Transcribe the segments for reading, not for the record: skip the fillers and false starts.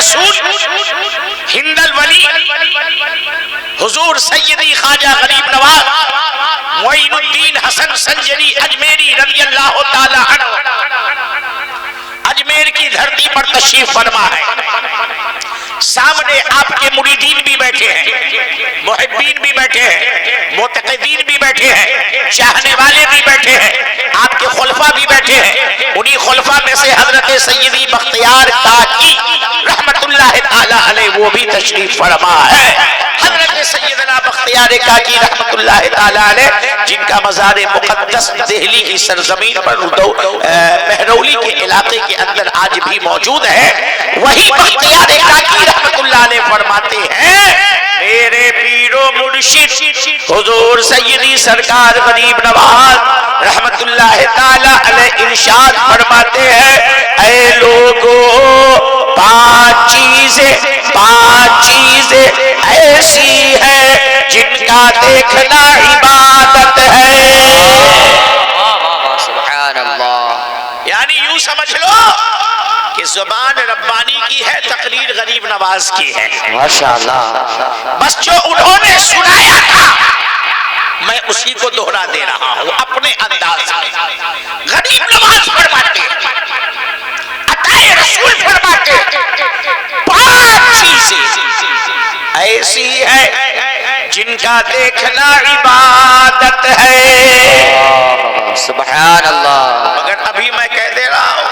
رسول ہند الولی حضور سیدی خواجہ غریب نواز معین الدین حسن سنجری اجمیری رضی اللہ تعالی عنہ اجمیر کی دھرتی پر تشریف فرما ہے. سامنے آپ کے مریدین بھی بیٹھے ہیں، محبین بھی بیٹھے ہیں، معتقدین بھی بیٹھے ہیں، چاہنے والے بھی بیٹھے ہیں، آپ کے خلفاء بھی بیٹھے ہیں. انہی خلفاء میں سے حضرت سیدی بختیار کاکی رحمت اللہ تعالی علیہ وہ بھی تشریف فرما ہے. حضرت سیدنا بختیار کاکی رحمت اللہ تعالی علیہ جن کا مزار مقدس دہلی کی سرزمین پر مہرولی کے علاقے کے اندر آج بھی موجود ہے، وہی بختیار کاکی رحمت اللہ علیہ فرماتے ہیں میرے پیر و مرشد حضور سیدی سرکار غریب نواز رحمت اللہ تعالی علیہ ارشاد فرماتے ہیں اے لوگو پانچ چیزیں ایسی ہیں جن کا دیکھنا عبادت ہے. سبحان اللہ. یعنی یوں سمجھ لو کہ زبان ربانی کی ہے، تقریر غریب نواز کی ہے. ماشاءاللہ. بس جو انہوں نے سنایا تھا میں اسی کو دہرا دے رہا ہوں اپنے انداز میں. غریب نواز فرماتے عطائے رسول فرماتے پانچ چیزیں ایسی ہے جن کا دیکھنا عبادت ہے. سبحان اللہ. مگر ابھی میں کہہ دے رہا ہوں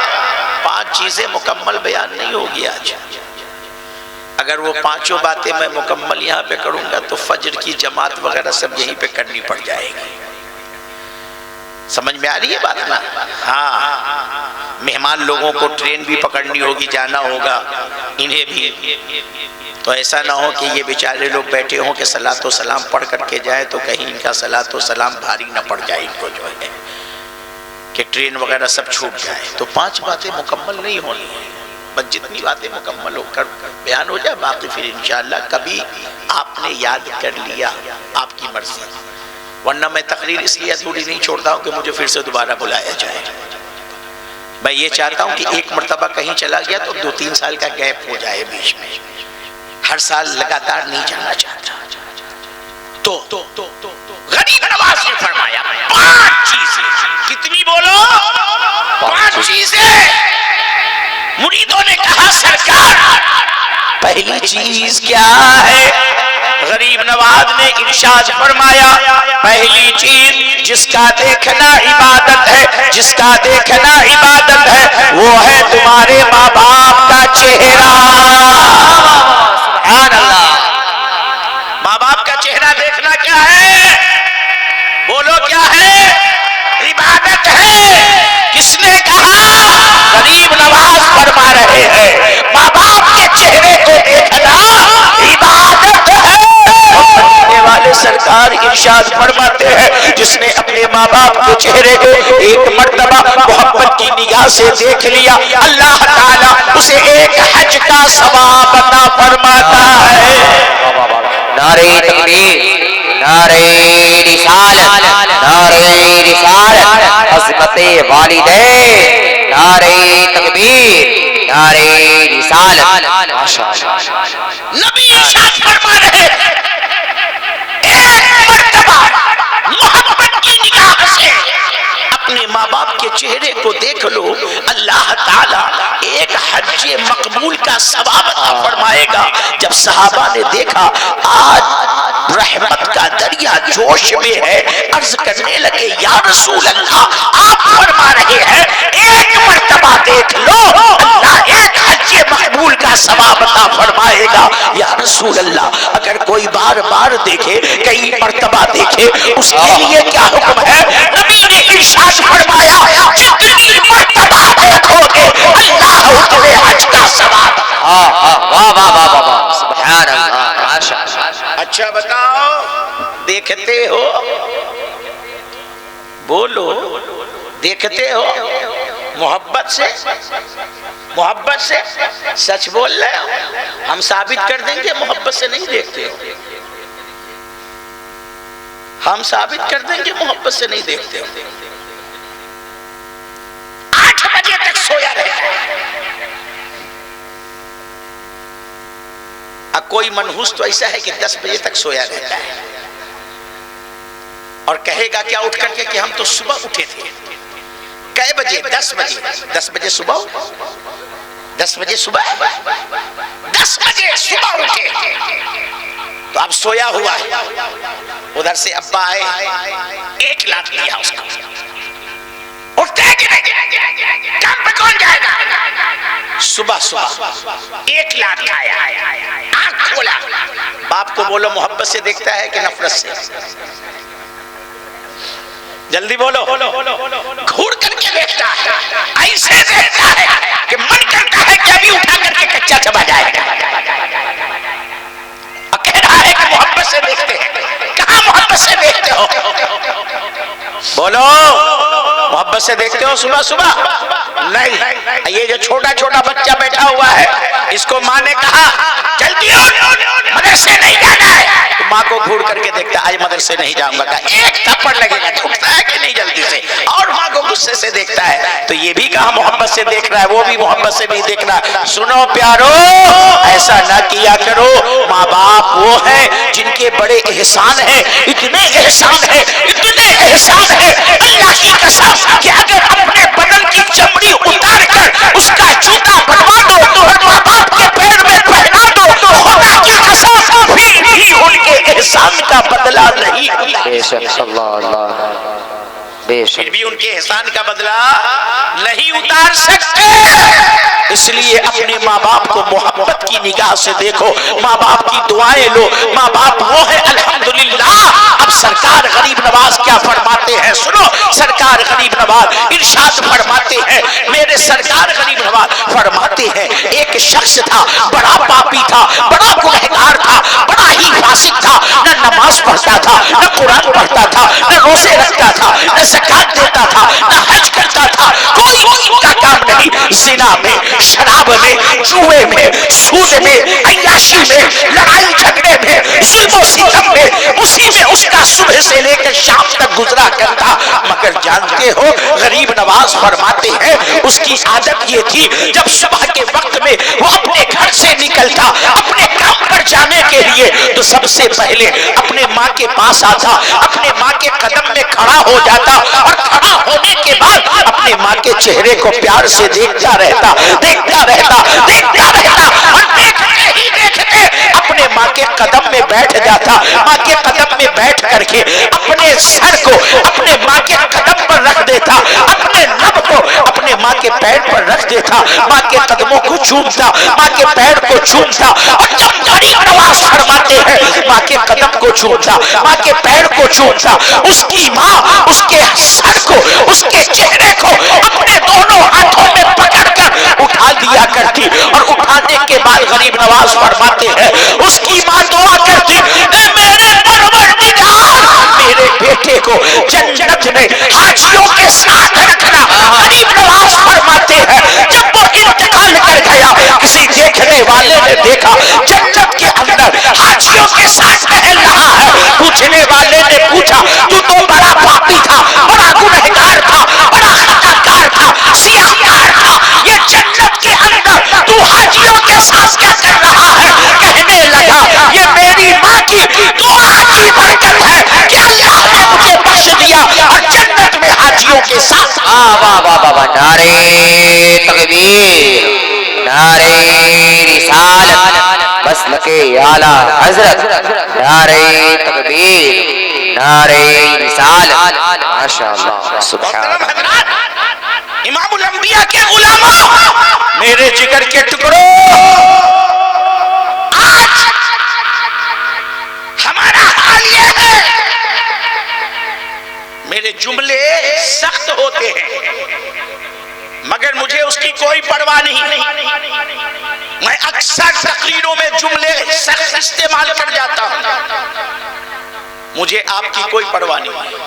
پانچ چیزیں مکمل بیان نہیں ہوگی آج. اگر وہ پانچوں باتیں میں مکمل یہاں پہ کروں گا تو فجر کی جماعت وغیرہ سب یہیں پہ کرنی پڑ جائے گی. سمجھ میں آ رہی ہے بات نا؟ ہاں مہمان لوگوں کو ٹرین بھی پکڑنی ہوگی، جانا ہوگا انہیں بھی. تو ایسا نہ ہو کہ یہ بیچارے لوگ بیٹھے ہوں کہ صلاۃ و سلام پڑھ کر کے جائے تو کہیں ان کا صلاۃ و سلام بھاری نہ پڑ جائے ان کو، جو ہے کہ ٹرین وغیرہ سب چھوٹ جائے. تو پانچ باتیں مکمل نہیں ہونی ہیں، بس جتنی باتیں مکمل ہو کر بیان ہو جائے، باقی پھر انشاءاللہ کبھی آپ نے یاد کر لیا آپ کی مرضی. ورنہ میں تقریر اس لیے ادھوری نہیں چھوڑتا ہوں کہ مجھے پھر سے دوبارہ بلایا جائے. میں یہ چاہتا ہوں کہ ایک مرتبہ کہیں چلا گیا تو 2-3 سال کا گیپ ہو جائے بیچ میں، ہر سال لگاتار نہیں جانا چاہتا. تو غریب نواز نے فرمایا پانچ چیزیں. کتنی بولو؟ پانچ چیزیں. مریدوں نے کہا سرکار پہلی چیز کیا ہے؟ غریب نواز نے ارشاد فرمایا پہلی چیز جس کا دیکھنا عبادت ہے، جس کا دیکھنا عبادت ہے وہ ہے تمہارے ماں باپ کا چہرہ. سبحان اللہ. ماں باپ کا چہرہ دیکھنا کیا ہے؟ بولو کیا ہے؟ عبادت ہے. کس نے کہا؟ غریب نواز فرما رہے ہیں ماں باپ کے چہرے کو دیکھنا عبادت ہے. والے سرکار ارشاد فرماتے ہیں جس نے اپنے ماں باپ کے چہرے کو ایک مرتبہ محبت کی نگاہ سے دیکھ لیا اللہ تعالیٰ اسے ایک حج کا ثواب عطا فرماتا ہے. نعرہ تکبیر، نعرہ رسالت، نعرہ رسالت، عظمت والدین، نعرہ تکبیر، نعرہ رسالت. نبی ارشاد فرما رہے ایک مرتبہ محبت کی نگاہ سے اپنے ماں باپ کے چہرے کو دیکھ لو، اللہ تعالیٰ ایک حج مقبول کا ثواب عطا فرمائے گا. جب صحابہ نے دیکھا آج رحمت کا دریا جوش میں ہے، عرض کرنے لگے یا رسول اللہ آپ فرما رہے ہیں ایک مرتبہ دیکھ لو اللہ ایک حج مقبول کا ثواب عطا فرمائے گا. یا رسول اللہ اگر کوئی بار بار دیکھے کئی مرتبہ دیکھے اس کے لیے کیا حکم ہے؟ نبی نے ارشاد فرمایا جتنی مرتبہ دیکھو گے اللہ اتنے حج کا ثواب. واہ واہ واہ واہ. سبحان اللہ. ماشاءاللہ. اچھا بتاؤ دیکھتے ہو؟ بولو دیکھتے ہو؟ محبت سے سچ بول رہے ہو؟ ہم ثابت کر دیں گے محبت سے نہیں دیکھتے ہو. ہم ثابت کر دیں گے محبت سے نہیں دیکھتے ہو. 8 بجے تک سویا رہے کوئی منحوس تو ایسا ہے کہ 10 بجے تک سویا رہتا ہے اور کہے گا کیا اٹھ کر کے کہ ہم تو صبح اٹھے تھے. کئے بجے؟ 10 بجے. 10 بجے صبح 10 بجے صبح 10 بجے صبح اٹھے تو اب سویا ہوا ہے. ادھر سے ابا آئے 1 لاکھ لیا اس کو. اٹھتے ہیں کہ نہیں؟ کام پہ کون جائے گا؟ صبح 1 لاکھ آیا. آنکھ کھولا. باپ کو بولو محبت سے دیکھتا ہے کہ نفرت سے؟ جلدی بولو. گھور کر کے دیکھتا ہے. ایسے دیکھتا ہے کہ من کرتا ہے کہ ابھی اٹھا کر کے کچا چبا جائے گا. اور کہہ رہا ہے کہ محبت سے دیکھتے ہیں. کہاں محبت سے دیکھتے ہو؟ بولو محبت سے دیکھتے ہو صبح؟ نہیں. یہ جو چھوٹا چھوٹا بچہ بیٹھا ہوا ہے اس کو ماں نے کہا جلدی مدرسے نہیں جانا ہے تو ماں کو گھور کر کے دیکھتا ہے آج مدرسے نہیں جاؤں گا. ایک تھپڑ لگے گا اٹھتا ہے کہ نہیں جلدی سے اور ماں کو غصے سے دیکھتا ہے. تو یہ بھی کہا محبت سے دیکھ رہا ہے وہ بھی محبت سے نہیں دیکھ رہا. سنو پیارو ایسا نہ کیا کرو. ماں باپ وہ ہیں جن کے بڑے احسان ہیں. اتنے احسان ہیں اللہ کی قسم کہ اگر اپنے بدن کی چمڑی اتار کر اس کا جوتا بنوا دو تو ماں باپ کے پیر میں پہنا دو تو خدا کی قسم پھر بھی ان کے احسان کا بدلہ نہیں ہوتا. بے شک اللہ بے شک پھر بھی ان کے احسان کا بدلہ نہیں اتار سکتے. اس لیے اپنے ماں باپ کو محبت کی نگاہ سے دیکھو. ماں باپ کی دعائیں لو. ماں باپ وہ ہے الحمدللہ. اب سرکار غریب نواز کیا فرماتے ہیں سنو. سرکار غریب نواز ارشاد فرماتے ہیں میرے سرکار غریب نواز فرماتے ہیں ایک شخص تھا بڑا پاپی تھا بڑا گنہگار تھا بڑا ہی فاسق تھا. نہ نماز پڑھتا تھا نہ قرآن پڑھتا تھا نہ روزے رکھتا تھا نہ زکات دیتا تھا نہ حج کرتا تھا. کوئی کا کام نہیں. زنا میں شراب میں جوئے میں سود میں عیاشی میں لڑائی جھگڑے میں ظلم و ستم میں اسی میں اس کا صبح سے لے کر شام تک گزرا کرتا. مگر جانتے ہو غریب نواز فرماتے ہیں اس کی عادت یہ تھی جب صبح کے وقت میں وہ اپنے گھر سے نکلتا اپنے کام پر جانے کے لیے تو سب سے پہلے اپنے ماں کے پاس آتا اپنے ماں کے قدم میں کھڑا ہو جاتا اور کھڑا ہونے کے بعد اپنے ماں کے چہرے کو پیار سے دیکھتا رہتا اور دیکھتے ہی دیکھتے اپنے ماں کے قدم میں بیٹھ جاتا. ماں کے قدم میں بیٹھ کر کے اپنے سر کو اپنے ماں کے قدم پر رکھ دیتا اپنے لب کو اپنے ماں کے پیر پر رکھ دیتا ماں کے قدموں کو چومتا ماں کے پیر کو چومتا. اور جب غریب نواز فرماتے ہیں ماں کے قدم کو چومتا ماں کے پیر کو چومتا اس کی ماں اس کے سر کو اس کے چہرے کو اپنے دونوں ہاتھوں میں پکڑ کر اٹھا دیا کرتی. اور اٹھانے کے بعد غریب نواز فرماتے ہیں اس کی ماں دعا کرتی اے میرے پروردگار میرے بیٹے کو جنت میں حاجیوں کے ساتھ رکھنا. غریب نواز فرماتے ہیں جب وہ انتقال کر گیا کسی دیکھنے والے نے دیکھا جنت کے اندر حاجیوں کے ساتھ ٹہل رہا ہے. پوچھنے والے نے پوچھا تو بڑا پاپی تھا بڑا گنہگار تھا بڑا خطاکار تھا سیاہکار تھا یہ جنت کے اندر تو حاجیوں کے ساتھ کیا کر رہا ہے؟ کہنے لگا یہ میری ماں کی دعا کی برکت ہے کہ اللہ نے مجھے بخش دیا اور جنت میں حاجیوں کے ساتھ. واہ واہ واہ واہ نعرے تکبیر نعرے رسالت مسلک اعلی حضرت نعرے تکبیر نعرے رسالت ماشاءاللہ سبحان اللہ. امام الانبیاء کے غلاموں میرے جگر کے ٹکڑوں آج ہمارا حال یہ ہے میرے جملے سخت ہوتے ہیں مگر مجھے اس کی کوئی پرواہ نہیں. میں اکثر تقریروں میں جملے سخت استعمال کر جاتا ہوں. مجھے آپ کی کوئی پرواہ نہیں.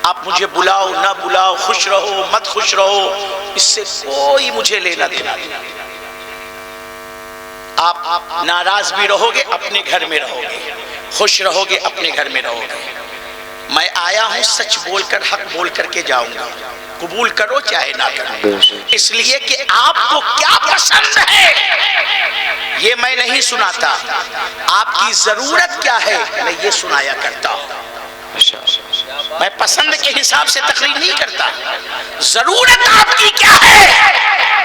آپ مجھے بلاؤ نہ بلاؤ خوش رہو مت خوش رہو اس سے کوئی مجھے لینا دینا نہیں. آپ ناراض بھی رہو گے اپنے گھر میں رہو گے خوش رہو گے اپنے گھر میں رہو گے. میں آیا ہوں سچ بول کر حق بول کر کے جاؤں گا. قبول کرو چاہے نہ کرو. اس لیے کہ آپ کو کیا پسند ہے یہ میں نہیں نہیں سناتا، آپ کی ضرورت کیا ہے میں یہ سنایا کرتا ہوں۔ میں پسند کے حساب سے تقریر نہیں کرتا، ضرورت آپ کی کیا ہے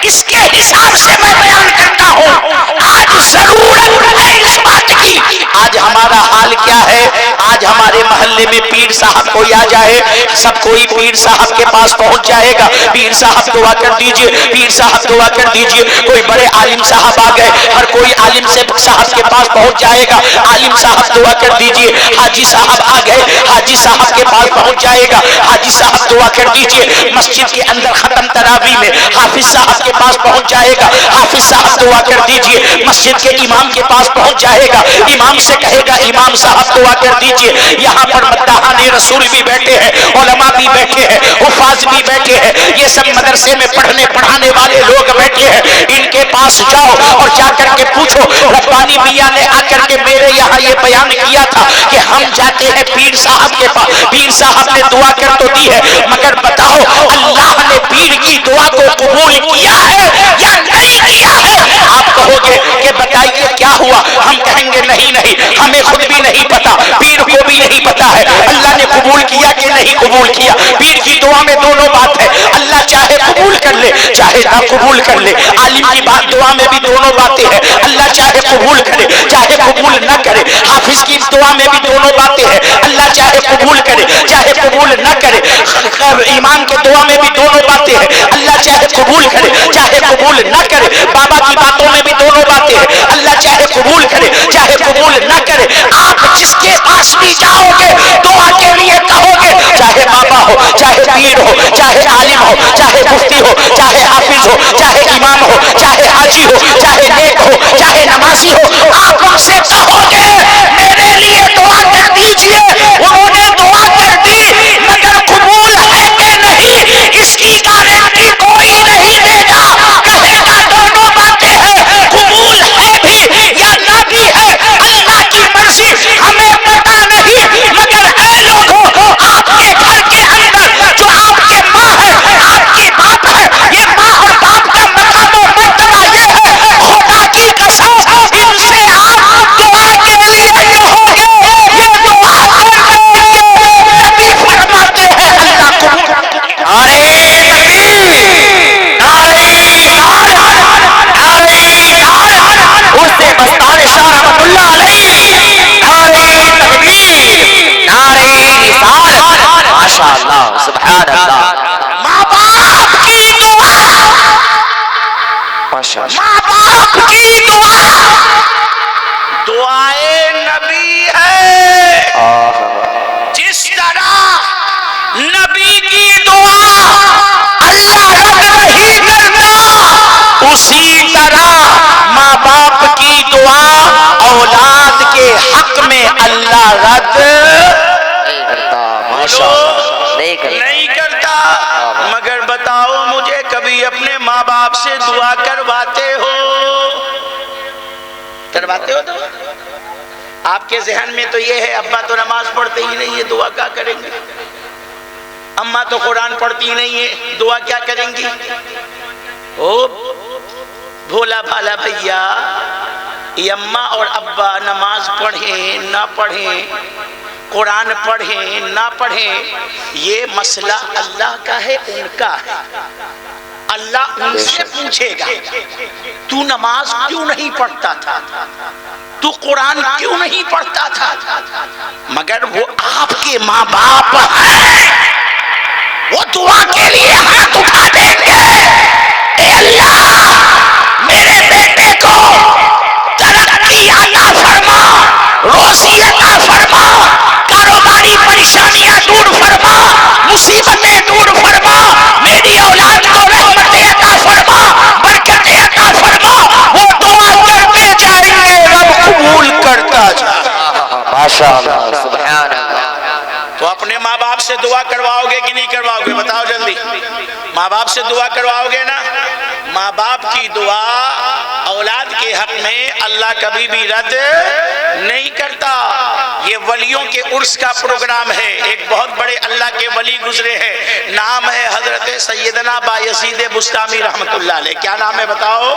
اس کے حساب سے میں بیان کرتا ہوں۔ آج ضرورت ہے اس بات کی، آج ہمارا حال کیا ہے؟ آج ہمارے محلے میں پیر صاحب کوئی آ جائے، سب کوئی پیر صاحب کے پاس پہنچ جائے گا، پیر صاحب دعا کر دیجئے، پیر صاحب دعا کر دیجئے۔ کوئی بڑے عالم صاحب آ گئے، ہر کوئی عالم صاحب کے پاس پہنچ جائے گا، عالم صاحب دعا کر دیجئے۔ حاجی صاحب آ گئے، حاجی صاحب کے پاس پہنچ جائے گا، حاجی صاحب دعا کر دیجئے۔ مسجد کے اندر ختم تراویح میں حافظ صاحب کے پاس پہنچ جائے گا، حافظ صاحب دعا کر دیجئے۔ مسجد کے امام کے پاس پہنچ جائے گا، امام سے کہے گا امام صاحب دعا کر دیجئے۔ یہاں پر مداحان رسول بھی بیٹھے ہیں، علماء بھی بیٹھے ہیں، حفاظ بھی بیٹھے ہیں، یہ سب مدرسے میں پڑھانے والے لوگ بیٹھے ہیں، ان کے پاس جاؤ اور جا کر کے پوچھو ربانی میاں نے آ کر کے میرے یہاں یہ بیان کیا تھا کہ ہم جاتے ہیں پیر صاحب کے پاس، پیر صاحب نے دعا کر تو دی ہے مگر بتاؤ اللہ نے پیر کی دعا کو قبول کیا ہے یا نہیں کیا ہے؟ آپ کہو گے کہ بتائیے کیا ہوا؟ ہم کہیں گے نہیں ہمیں خود بھی نہیں پتا، پیر کو بھی نہیں پتا ہے اللہ نے قبول کیا کہ نہیں قبول کیا۔ پیر کی دعا میں دونوں بات ہے، اللہ چاہے قبول کر لے چاہے نہ قبول کر لے۔ عالم کی بات دعا میں بھی دونوں باتیں ہیں، اللہ چاہے قبول کرے چاہے قبول نہ کرے۔ حافظ کی دعا میں بھی دونوں باتیں ہیں، اللہ چاہے قبول کرے چاہے قبول نہ کرے۔ امام کے دعا میں بھی دونوں باتیں ہیں، اللہ چاہے قبول کرے چاہے قبول نہ کرے۔ بابا کی باتوں میں بھی دونوں باتیں ہیں، اللہ چاہے قبول کرے چاہے قبول نہ کرے۔ آپ جس کے پاس بھی جاؤ گے دعا کے لیے کہو گے، چاہے بابا ہو چاہے پیر ہو چاہے عالم ہو چاہے مفتی ہو چاہے حافظ ہو چاہے امام ہو چاہے حاجی ہو چاہے نیک ہو چاہے نمازی ہو، آپ ان سے کہو گے میرے لیے دعا کر دیجئے۔ انہوں نے دعا کر دی مگر قبول ہے کہ نہیں اس کی گارنٹی کوئی نہیں دے گا، کہے گا دونوں باتیں ہیں، قبول ہے بھی یا نہ بھی ہے، اللہ کی مرضی ہمیں پتا نہیں۔ مگر اے لوگوں، آپ کے گھر کے اندر جو آپ کے ماں ہے آپ کے باپ ہے، یہ ماں اور باپ کا مقام و مرتبہ یہ ہے، خدا کی قسم ان سے آپ دعا کے لیے کہو گے یہ دعا کرنے نبی فرماتے ہیں اللہ قبول۔ اس سے مستان شاہ رحمت اللہ علیہ، نعرہ تکبیر، نعرہ رسالت، ماشاءاللہ سبحان اللہ۔ ماں باپ کی دعا، ماں باپ کی دعا دعائے نبی ہے۔ جس طرح نبی کی دعا اللہ رد نہیں کرتا، اسی طرح ماں باپ کی دعا اولاد کے حق میں اللہ رد نہیں کرتا۔ مگر بتاؤ مجھے کبھی اپنے ماں باپ سے دعا کرواتے ہو تو آپ کے ذہن میں تو یہ ہے ابا تو نماز پڑھتے ہی نہیں ہے، دعا کیا کریں گے؟ اماں تو قرآن پڑھتی نہیں ہے، دعا کیا کریں گی؟ او بھولا بھالا بھیا، یہ اماں اور ابا نماز پڑھیں نہ پڑھیں، قرآن پڑھیں نہ پڑھیں، یہ مسئلہ اللہ کا ہے، ان کا ہے۔ اللہ ان سے پوچھے گا تو نماز کیوں نہیں پڑھتا تھا، تو قرآن کیوں نہیں پڑھتا تھا؟ مگر وہ آپ کے ماں باپ ہیں، وہ دعا کے لیے ہاتھ اٹھا دیں گے، اے اللہ میرے بیٹے کو ترقی عطا فرما، روزی عطا فرما، کاروباری پریشانیاں دور فرما، مصیبتیں دور فرما، میری اولاد کو رحمتیں عطا فرما، برکتیں عطا فرما۔ وہ دعا کرتے جائیں گے، رب قبول کرتا جائے۔ ماشاءاللہ سبحان اللہ۔ تو اپنے ماں باپ سے دعا کرواؤ گے کہ نہیں کرواؤ گے؟ بتاؤ جلدی۔ ماں باپ سے دعا کرواؤ گے نا؟ ماں باپ کی دعا اولاد کے حق میں اللہ کبھی بھی رد نہیں کرتا۔ یہ ولیوں کے عرس کا پروگرام ہے، ایک بہت بڑے اللہ کے ولی گزرے ہیں، نام ہے حضرت سیدنا بایزید بستامی رحمت اللہ علیہ۔ کیا نام ہے بتاؤ؟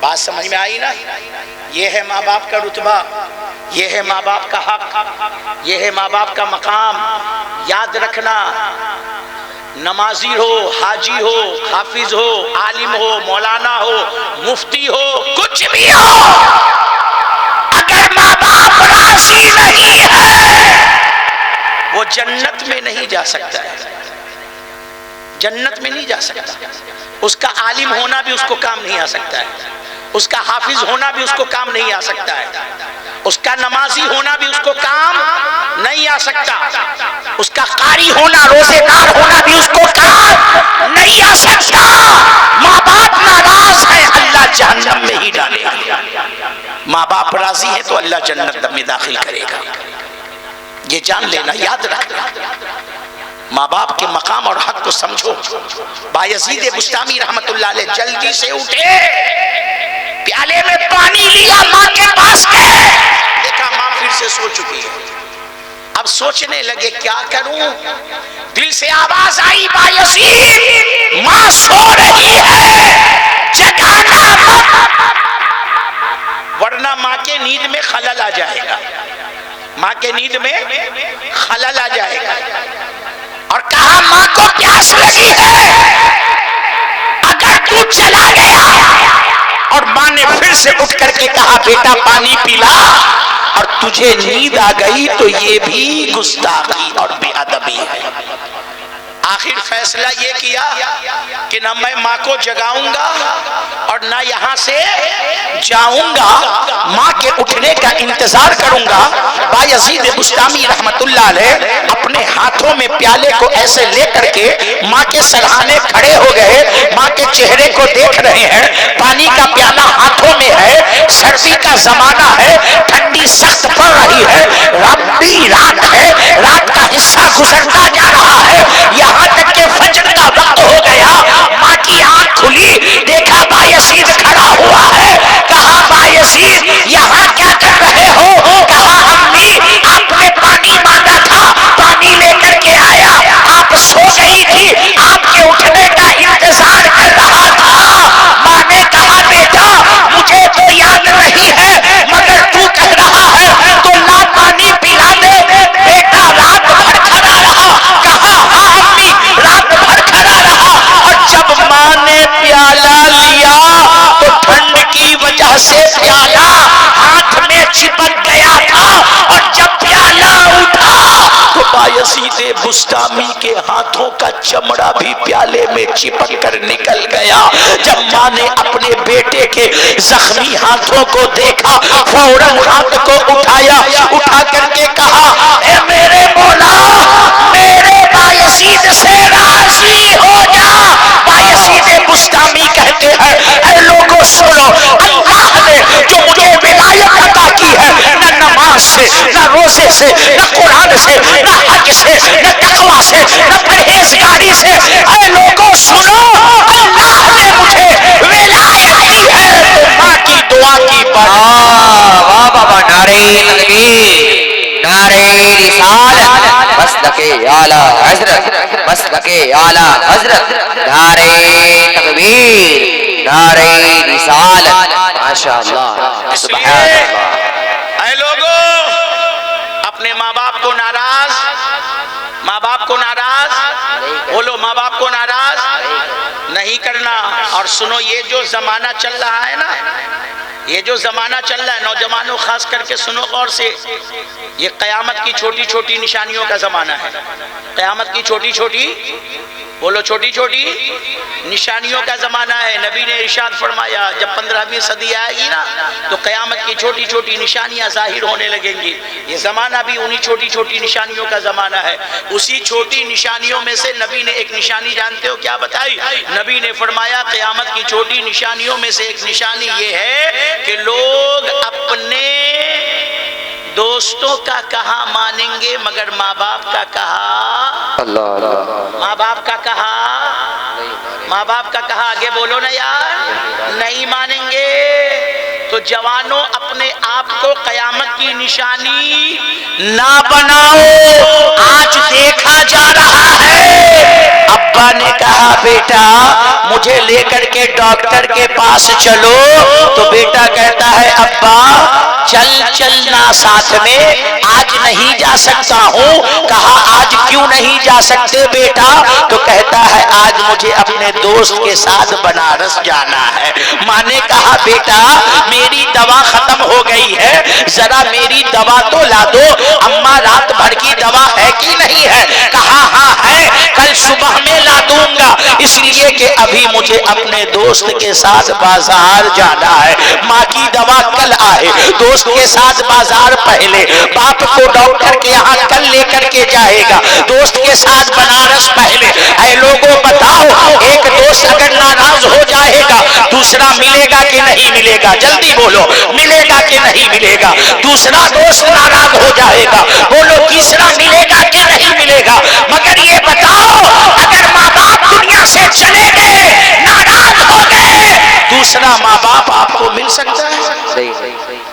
بات سمجھ میں آئی نا؟ یہ ہے ماں باپ کا رتبہ، یہ ہے ماں باپ کا حق، یہ ہے ماں باپ کا مقام۔ یاد رکھنا، نمازی ہو، حاجی ہو، حافظ ہو، عالم ہو، مولانا ہو، مفتی ہو، کچھ بھی ہو، اگر ماں باپ راضی نہیں ہے وہ جنت میں نہیں جا سکتا ہے، جنت میں نہیں جا سکتا۔ اس کا عالم ہونا بھی اس کو کام نہیں آ سکتا ہے، اس کا حافظ ہونا بھی اس کو کام نہیں آ سکتا ہے، اس کا نمازی ہونا بھی اس کو کام نہیں آ سکتا، اس کا قاری ہونا، روزے دار ہونا بھی اس کو کام نہیں آ سکتا۔ ماں باپ ناراض ہے، اللہ جہنم میں ہی ڈالے گا۔ ماں باپ راضی ہے تو اللہ جنت میں داخل کرے گا۔ یہ جان لینا، یاد رکھنا، ماں باپ کے مقام اور حق کو سمجھو۔ بایزید بسطامی رحمت اللہ علیہ جلدی سے اٹھے، پیالے میں پانی لیا، ماں کے پاس گئے، دیکھا ماں پھر سے سو چکی ہے۔ اب سوچنے لگے کیا کروں؟ دل سے آواز آئی، بایزید ماں سو رہی ہے، جگانا مت، ورنہ ماں کے نیند میں خلل آ جائے گا، ماں کے نیند میں خلل آ جائے گا۔ اور کہا ماں کو پیاس لگی ہے، اگر تو چلا گیا، اور ماں نے پھر سے اٹھ کر کے کہا بیٹا پانی پلا، اور تجھے نیند آ گئی تو یہ بھی گستاخی اور بے ادبی ہے۔ آخر فیصلہ یہ کیا کہ نہ میں ماں کو جگاؤں گا اور نہ یہاں سے جاؤں گا، ماں کے اٹھنے کا انتظار کروں گا۔ بایزید بسطامی رحمت اللہ علیہ اپنے ہاتھوں میں پیالے کو ایسے لے کر کے ماں کے سرہانے کھڑے ہو گئے، ماں کے چہرے کو دیکھ رہے ہیں، پانی کا پیالہ ہاتھوں میں ہے، سردی کا زمانہ ہے، ٹھنڈی سخت پڑ رہی ہے، لمبی رات ہے، رات کا حصہ گزرتا جا رہا ہے، یہاں تک کہ فجر کا وقت ہو گیا۔ ماں کی آنکھ کھلی، دیکھا بایزید کھڑا ہوا ہے، کہا بایزید یہاں کیا کر رہے ہو؟ کہا امی آپ نے پانی مانگا تھا، پانی لے کر کے آیا، آپ سو گئی تھی، آپ کے اٹھنے کا انتظار کر رہا تھا۔ ماں نے کہا بیٹا مجھے تو یاد نہیں ہے، مگر تو کہہ رہا ہے تو لا پانی پلا دے۔ بیٹا رات بھر کھڑا رہا، کہا ہاں امی رات بھر کھڑا رہا، اور جب ماں نے پیالہ لیا تو ٹھنڈ کی وجہ سے پیالہ ہاتھ میں چپک گیا تھا، اور جب پیالہ اٹھا تو بایزید بسطامی کے ہاتھوں کا چمڑا بھی پیالے میں چپک کر نکل گیا۔ جب ماں نے اپنے بیٹے کے زخمی ہاتھوں کو دیکھا، فوراً ہاتھ کو اٹھایا، اٹھا کر کے کہا اے میرے مولا میرے بایزید سے راضی ہو جا۔ بایزید بسطامی کہتے ہیں اے لوگوں سنو، اللہ نے جو مجھے ولایت عطا کی ہے، نہ نماز سے، نہ روزے سے، نہ قرآن سے، نہ حج سے، نہ تقویٰ سے، نہ پرہیزگاری سے، اے لوگوں سنو، اللہ نے مجھے ولایت دی ہے، تو ماں کی دعا کی واہ بابا، نعرہ تکبیر، نعرہ رسالت، مسلک اعلیٰ حضرت، مسلک اعلیٰ حضرت، نعرہ تکبیر، نعرہ رسالت، ماشاءاللہ، سبحان اللہ۔ اے لوگوں اپنے ماں باپ کو ناراض، ماں باپ کو ناراض، بولو ماں باپ کو ناراض نہیں کرنا۔ اور سنو یہ جو زمانہ چل رہا ہے نا، یہ جو زمانہ چل رہا ہے نوجوانوں خاص کر کے سنو غور سے، یہ قیامت کی چھوٹی چھوٹی نشانیوں کا زمانہ ہے۔ قیامت کی چھوٹی چھوٹی، بولو چھوٹی چھوٹی نشانیوں کا زمانہ ہے۔ نبی نے ارشاد فرمایا جب 15ویں صدی آئے گی نا تو قیامت کی چھوٹی چھوٹی نشانیاں ظاہر ہونے لگیں گی۔ یہ زمانہ بھی انہی چھوٹی چھوٹی نشانیوں کا زمانہ ہے۔ اسی چھوٹی نشانیوں میں سے نبی نے ایک نشانی جانتے ہو کیا بتائی؟ نبی نے فرمایا قیامت کی چھوٹی نشانیوں میں سے ایک نشانی یہ ہے کہ لوگ اپنے دوستوں کا کہا مانیں گے مگر ماں باپ کا کہا، ماں باپ کا کہا، ماں باپ کا کہا آگے بولو نا یار، نہیں مانیں گے۔ تو جوانوں اپنے آپ کو قیامت کی نشانی نہ بناؤ۔ آج دیکھا جا رہا ہے ابا نے کہا بیٹا مجھے لے کر کے ڈاکٹر کے پاس چلو، تو بیٹا کہتا ہے ابا چل چلنا ساتھ میں، آج نہیں جا سکتا ہوں۔ کہا آج کیوں نہیں جا سکتے بیٹا؟ تو کہتا ہے آج مجھے اپنے دوست کے ساتھ بنارس جانا ہے۔ ماں نے کہا بیٹا میری دوا ختم ہو گئی ہے، ذرا میری دوا تو لا دو۔ اماں رات بھر کی دوا ہے کہ نہیں ہے؟ کہا ہاں ہے، کل صبح میں لا دوں گا، اس لیے کہ ابھی مجھے اپنے دوست کے ساتھ بازار جانا ہے۔ ماں کی دوا کل آئے، دوست کے ساتھ بازار پہلے، باپ کو ڈاکٹر کے یہاں کل لے کر کے جائے گا، دوست کے ساتھ بنارس پہلے۔ اے لوگوں بتاؤ، ایک دوست اگر ناراض ہو جائے گا دوسرا ملے گا کہ نہیں ملے گا؟ جلدی بولو، ملے گا کہ نہیں ملے گا؟ دوسرا دوست ناراض ہو جائے گا، بولو تیسرا ملے گا کہ نہیں ملے گا؟ مگر یہ بتاؤ اگر ماں باپ دنیا سے چلے گئے، ناراض ہو گئے، دوسرا ماں باپ آپ کو مل سکتا ہے؟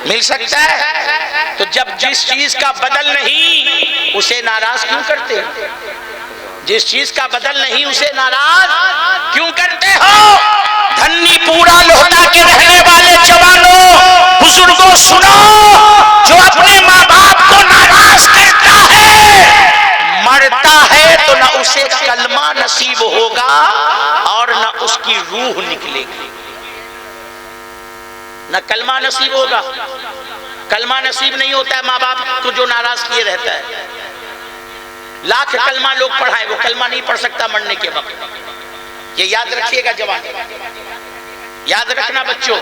مل سکتا ہے؟ تو جب جس چیز کا بدل نہیں اسے ناراض کیوں کرتے ہو؟ جس چیز کا بدل نہیں اسے ناراض کیوں کرتے ہو؟ دھنی پورا لوٹا کے رہنے والے جوانوں بزرگوں سنو، جو اپنے ماں باپ کو ناراض کرتا ہے مرتا ہے تو نہ اسے کلمہ نصیب ہوگا اور نہ اس کی روح نکلے گی۔ نہ کلمہ نصیب ہوگا، کلمہ نصیب نہیں ہوتا ہے ماں باپ کو جو ناراض کیے رہتا ہے۔ لاکھ کلمہ لوگ پڑھائیں، وہ کلمہ نہیں پڑھ سکتا مرنے کے وقت۔ یہ یاد رکھیے گا جوان، یاد رکھنا بچوں،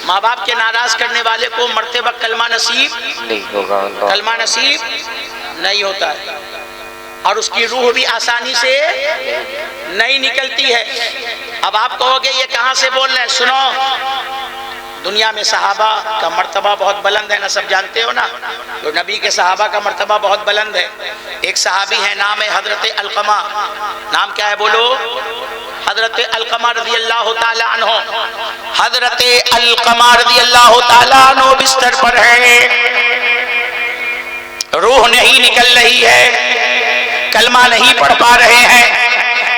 ماں باپ کے ناراض کرنے والے کو مرتے وقت کلمہ نصیب نہیں ہوگا، کلمہ نصیب نہیں ہوتا ہے، اور اس کی روح بھی آسانی سے نہیں نکلتی ہے۔ اب آپ کہو گے یہ کہاں سے بول رہے ہیں؟ سنو، دنیا میں صحابہ کا مرتبہ بہت بلند ہے نا، سب جانتے ہو نا، تو نبی کے صحابہ کا مرتبہ بہت بلند ہے۔ ایک صحابی ہے، نام ہے حضرت علقمہ، نام کیا ہے بولو؟ حضرت علقمہ رضی اللہ تعالی عنہ۔ حضرت علقمہ رضی اللہ تعالی عنہ بستر پر ہے، روح نہیں نکل رہی ہے، کلمہ نہیں پڑھ پا رہے ہیں،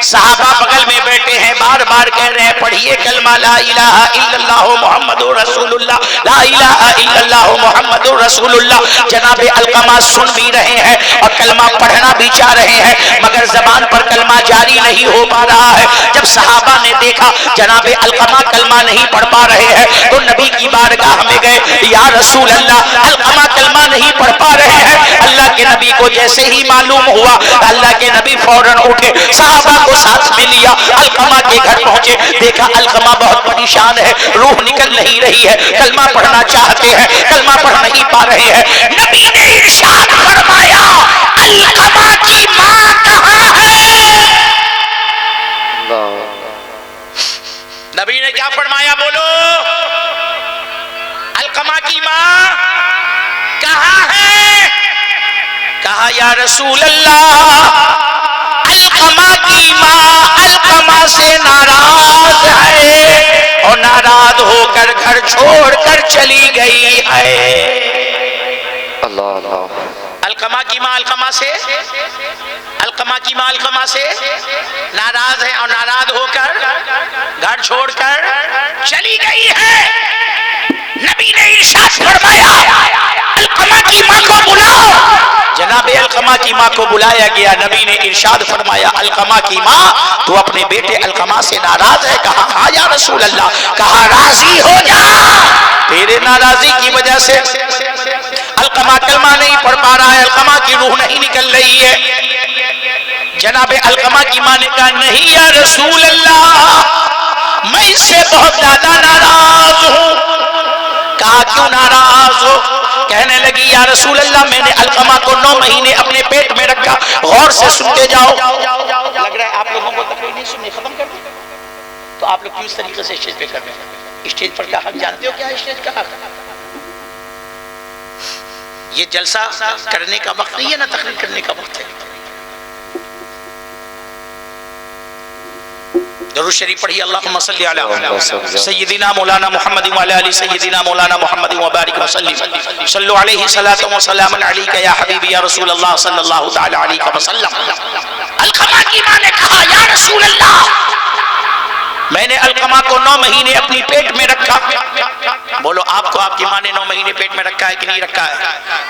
صحابہ بغل میں بیٹھے ہیں، بار بار کہہ رہے ہیں پڑھیے کلمہ لا الہ الا اللہ محمد رسول اللہ، لا الہ الا اللہ محمد رسول اللہ۔ جناب علقمہ سن بھی رہے ہیں اور کلمہ پڑھنا بھی چاہ رہے ہیں، مگر زبان پر کلمہ جاری نہیں ہو پا رہا ہے۔ جب صحابہ نے دیکھا جناب علقمہ کلمہ نہیں پڑھ پا رہے ہیں تو نبی کی بارگاہ میں گئے، یا رسول اللہ علقمہ کلمہ نہیں پڑھ پا رہے ہیں۔ اللہ کے نبی کو جیسے ہی معلوم ہوا، اللہ کے نبی فوراً اٹھے، صحابہ کو ساتھ میں لیا، علقمہ کے گھر پہنچے، دیکھا علقمہ بہت پریشان ہے، روح نکل نہیں رہی ہے، کلمہ پڑھنا چاہتے ہیں، کلمہ پڑھ نہیں پا رہے ہیں۔ نبی نے ارشاد فرمایا علقمہ کی ماں کہاں ہے؟ نبی نے کیا فرمایا بولو؟ علقمہ کی ماں کہاں ہے؟ کہا یا رسول اللہ علقمہ کی ماں علقمہ سے ناراض ہے اور ناراض ہو کر گھر چھوڑ کر چلی گئی ہے۔ اللہ اللہ۔ علقمہ کی ماں علقمہ سے، علقمہ کی ماں علقمہ سے ناراض ہے اور ناراض ہو کر گھر چھوڑ کر چلی گئی ہے۔ نبی نے ارشاد فرمایا علقمہ کی ماں کو بلاؤ۔ جناب علقمہ کی ماں کو بلایا گیا، نبی نے ارشاد فرمایا علقمہ کی ماں تو اپنے بیٹے علقمہ سے ناراض ہے؟ کہا ہاں یا رسول اللہ۔ کہا راضی ہو جا، تیرے ناراضی کی وجہ سے علقمہ کلمہ نہیں پڑھ پا رہا ہے، علقمہ کی روح نہیں نکل رہی ہے۔ جناب علقمہ کی ماں نے کہا نہیں یا رسول اللہ میں اس سے بہت زیادہ ناراض ہوں۔ کہا کیوں ناراض ہو؟ کہنے لگی یا رسول اللہ میں نے علقمہ کو 9 مہینے اپنے پیٹ میں رکھا، غور سے سنتے جاؤ۔ لگ رہا ہے آپ لوگوں کو تقریر نہیں سننی، ختم کر دیں تو آپ لوگ کیوں اس طریقے سے اسٹیج پہ کر رہے ہیں؟ اسٹیج پر کا حق جانتے ہو کیا ہے اسٹیج کا حق؟ یہ جلسہ کرنے کا وقت نہیں ہے نا، تقریر کرنے کا وقت ہے۔ درود شریف پڑھی، اللہم صلی علی سیدنا مولانا محمد وعلی آل سیدنا مولانا محمد وبارک وسلم، صلو علیہ صلاۃ و سلام علیک یا حبیبی یا رسول اللہ صلی اللہ تعالی علیہ وسلم۔ علقمہ کی ماں نے کہا یا رسول اللہ میں نے علقمہ کو 9 مہینے اپنی پیٹ میں رکھا. بولو آپ کو آپ کی ماں نے 9 مہینے پیٹ میں رکھا ہے کہ نہیں رکھا ہے؟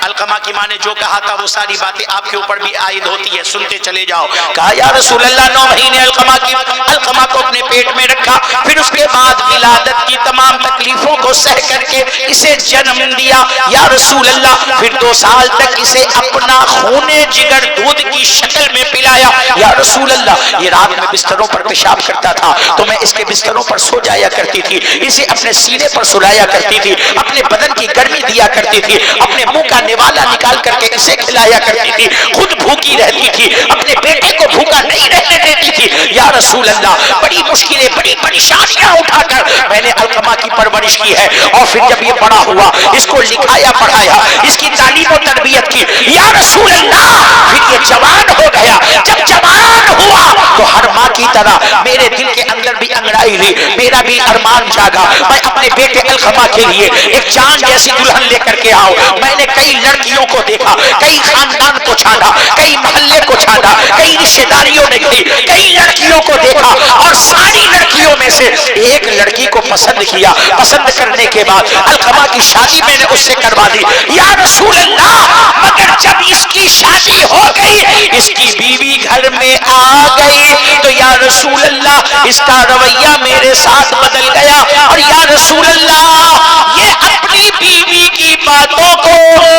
علقمہ کی ماں نے جو کہا تھا وہ ساری باتیں آپ کے اوپر بھی عائد ہوتی ہے, سنتے چلے جاؤ. کہا یا رسول اللہ 9 مہینے علقمہ کو اپنے پیٹ میں رکھا, پھر اس کے بعد ولادت کی تمام تکلیفوں کو سہ کر کے اسے جنم دیا یا رسول اللہ. پھر 2 سال تک اسے اپنا خونے جگر دودھ کی شکل میں پلایا یا رسول اللہ. یہ رات میں بستروں پر پیشاب کرتا تھا تو میں اس کے بستروں پر سو جایا کرتی تھی, اسے اپنے سینے پر سلایا کرتی تھی, اپنے بدن کی گرمی دیا کرتی تھی, اپنے منہ کا نوالا نکال کر کے اسے کھلایا کرتی تھی, خود بھوکی رہتی تھی, اپنے بیٹے کو بھوکا نہیں رہنے دیتی تھی یا رسول اللہ. بڑی مشکلیں بڑی پریشانیاں اٹھا کر میں نے علقمہ کی پرورش کی ہے. اور پھر جب یہ بڑا ہوا اس کو لکھایا پڑھایا, اس کی تعلیم و تربیت کی یا رسول اللہ. پھر یہ جوان ہو گیا, جب جوان ہوا تو ہر ماں کی طرح میرے دل کے اندر بھی انگڑائی ہوئی, میرا بھی ارمان جاگا میں اپنے بیٹے علقمہ کے لیے ایک چاند جیسی دلہن لے کر کے آؤں. میں نے کئی لڑکیوں کو دیکھا, کئی خاندان کو چھانٹا, کئی محلے کو چھانٹا, کئی رشتہ داریوں نے کی, کئی لڑکیوں کو دیکھا اور ساری لڑکیوں میں سے ایک لڑکی کو پسند کیا. پسند کرنے کے بعد علقمہ کی شادی میں نے اس سے کروا دی یا رسول اللہ. مگر جب اس کی شادی ہو گئی, اس کی بیوی گھر میں آ گئی تو یا رسول اللہ اس کا رویہ میرے ساتھ بدل گیا. اور یا رسول اللہ یہ اپنی بیوی کی باتوں کو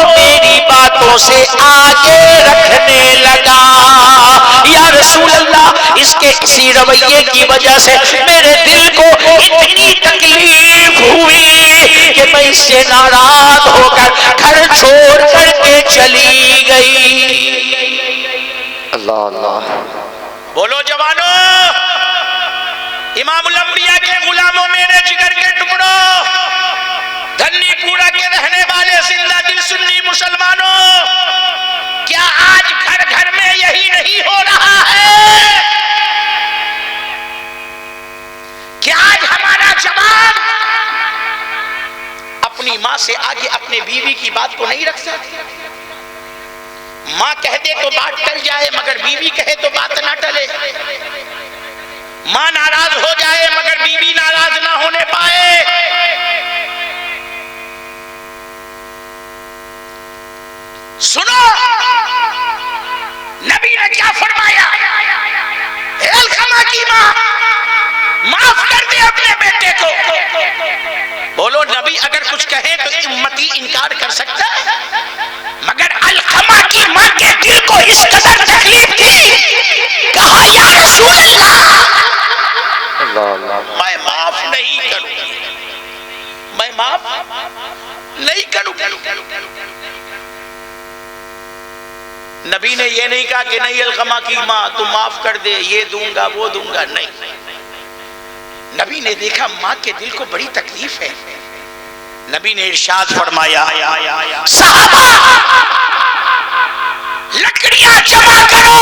میری باتوں سے آگے رکھنے لگا یا رسول اللہ. اس کے اسی رویے کی وجہ سے میرے دل کو اتنی تکلیف ہوئی کہ میں اس سے ناراض ہو کر گھر چھوڑ کر کے چلی گئی. اللہ اللہ. بولو جوانو, امام الانبیاء کے غلاموں میرے جگر کے ٹکڑوں, دھنی پورا کے رہنے والے زندہ دل سنی مسلمانوں, کیا آج گھر گھر میں یہی نہیں ہو رہا ہے؟ کیا آج ہمارا جوان اپنی ماں سے آگے اپنے بیوی کی بات کو نہیں رکھ سکتا؟ ماں کہہ دے تو بات ٹل جائے مگر بیوی کہے تو بات نہ ٹلے. ماں ناراض ہو جائے مگر بیوی ناراض نہ ہونے پائے. سنو نبی نے کیا فرمایا, علقمہ کی ماں معاف کر دے اپنے بیٹے کو. بولو نبی اگر کچھ کہے تو امتی انکار کر سکتا ہے, مگر علقمہ کی ماں کے دل کو اس قدر تکلیف تھی, کہا یا رسول اللہ میں معاف نہیں کروں, میں معاف نہیں کروں. نبی نے یہ نہیں کہا کہ نہیں علقمہ کی ماں تم معاف کر دے, یہ دوں گا وہ دوں گا, نہیں. نبی نے دیکھا ماں کے دل کو بڑی تکلیف ہے. نبی نے ارشاد فرمایا صحابہ لکڑیاں جمع کرو,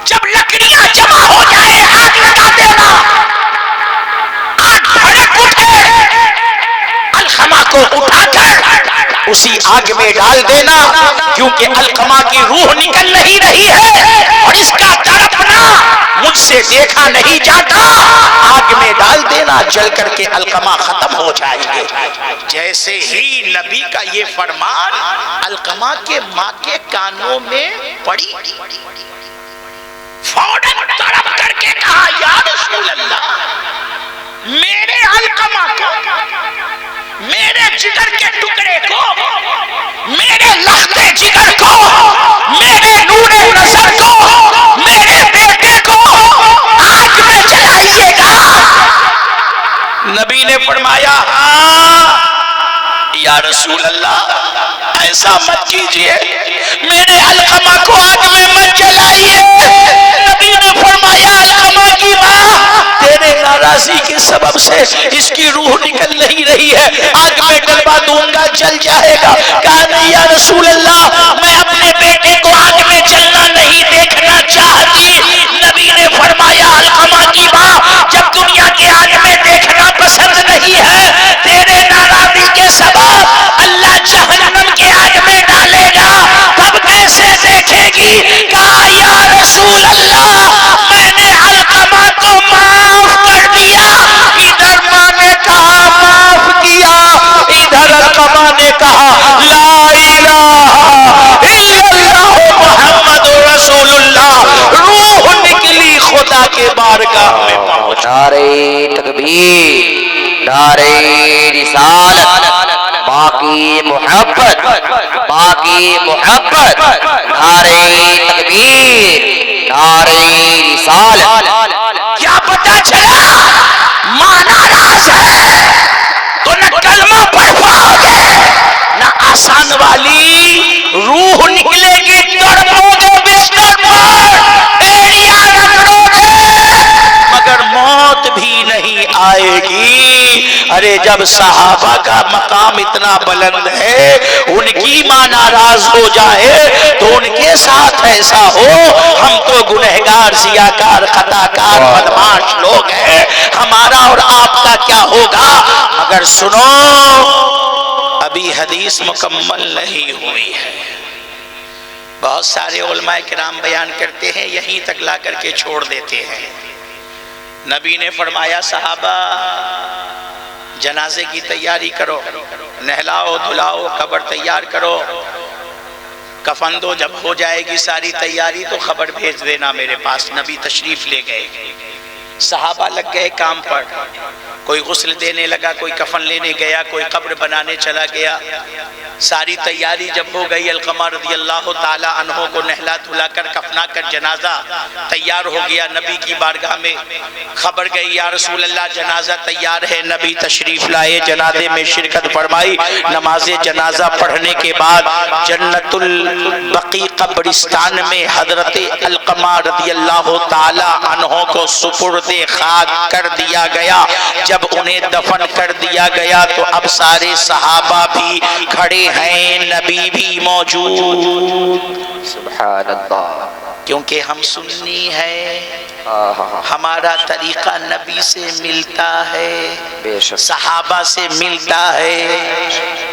جب لکڑیاں جمع ہو جائے آگ لگا دینا, آگ بھڑک اٹھے علقمہ کو اٹھا کر اسی آگ میں ڈال دینا, کیونکہ علقمہ کی روح نکل نہیں رہی ہے اور اس کا تڑپنا مجھ سے دیکھا نہیں جاتا. آگ میں ڈال دینا, جل کر کے علقمہ ختم ہو جائے گے. جیسے ہی نبی کا یہ فرمان علقمہ کے ماں کے کانوں میں پڑی, فوراً تڑپ کر کے کہا یا رسول اللہ میرے علقمہ کو, میرے جگر کے ٹکڑے کو, میرے لختے جگر کو, میرے نور نظر کو, میرے بیٹے کو آگ میں جلائیے گا. نبی نے فرمایا ہاں یا رسول اللہ ایسا مت کیجئے, میرے علقمہ کو آگ میں مت جلائیے. نبی نے فرمایا علقمہ کی ماں تیرے ناراضی کے سبب سے اس کی روح نکل نہیں رہی ہے, آگ میں ڈلوا دوں گا جل جائے گا. کہا نہیں یا رسول اللہ میں اپنے بیٹے کو آگ میں جلنا نہیں دیکھنا چاہتی. نبی نے فرمایا علقمہ کی ماں جب دنیا کے آگ میں دیکھنا پسند نہیں ہے, تیرے ناراضی کے سبب اللہ جہنم کے آگ میں ڈالے گا, تب کیسے دیکھے گی؟ کہا یا رسول اللہ میں نے علقمہ کو نعرہ تکبیر، نعرہ رسالت، باقی محبت، باقی محبت، نعرہ تکبیر، نعرہ رسالت۔ کیا پتہ چلا ماں ناراض ہے تو نہ کلمہ پڑھ پاؤ گے نہ آسان والی روح نکلے گی، تڑپو گے بستر پر، ایڑیاں رگڑو گے مگر موت بھی نہیں آئے گی۔ ارے جب صحابہ کا مقام اتنا بلند ہے، ان کی ماں ناراض ہو جائے تو ان کے ساتھ ایسا ہو، ہم تو گنہگار، سیاکار، خطاکار، بدمعاش لوگ ہیں، ہمارا اور آپ کا کیا ہوگا؟ مگر سنو، ابھی حدیث مکمل نہیں ہوئی ہے۔ بہت سارے علماء کرام بیان کرتے ہیں، یہیں تک لا کر کے چھوڑ دیتے ہیں۔ نبی نے فرمایا صحابہ جنازے کی تیاری کرو، نہلاؤ دھلاؤ، قبر تیار کرو، کفن دو، جب ہو جائے گی ساری تیاری تو خبر بھیج دینا میرے پاس۔ نبی تشریف لے گئے، صحابہ لگ گئے کام پر، کوئی غسل دینے لگا، کوئی کفن لینے گیا، کوئی قبر بنانے چلا گیا۔ ساری تیاری جب ہو گئی، علقمہ رضی اللہ تعالی عنہ کو نہلا دھلا کر کفنا کر جنازہ تیار ہو گیا۔ نبی کی بارگاہ میں خبر گئی، یا رسول اللہ جنازہ تیار ہے۔ نبی تشریف لائے، جنازے میں شرکت فرمائی۔ نماز جنازہ پڑھنے کے بعد جنت البقیع قبرستان میں حضرت علقمہ رضی اللہ تعالی عنہ کو سپرد خاک کر دیا گیا۔ جب انہیں دفن کر دیا گیا تو اب سارے صحابہ بھی کھڑے ہیں، نبی بھی موجود۔ سبحان اللہ، کیونکہ ہم سنی ہے، ہمارا طریقہ نبی سے ملتا ہے، بے شک صحابہ سے ملتا ہے۔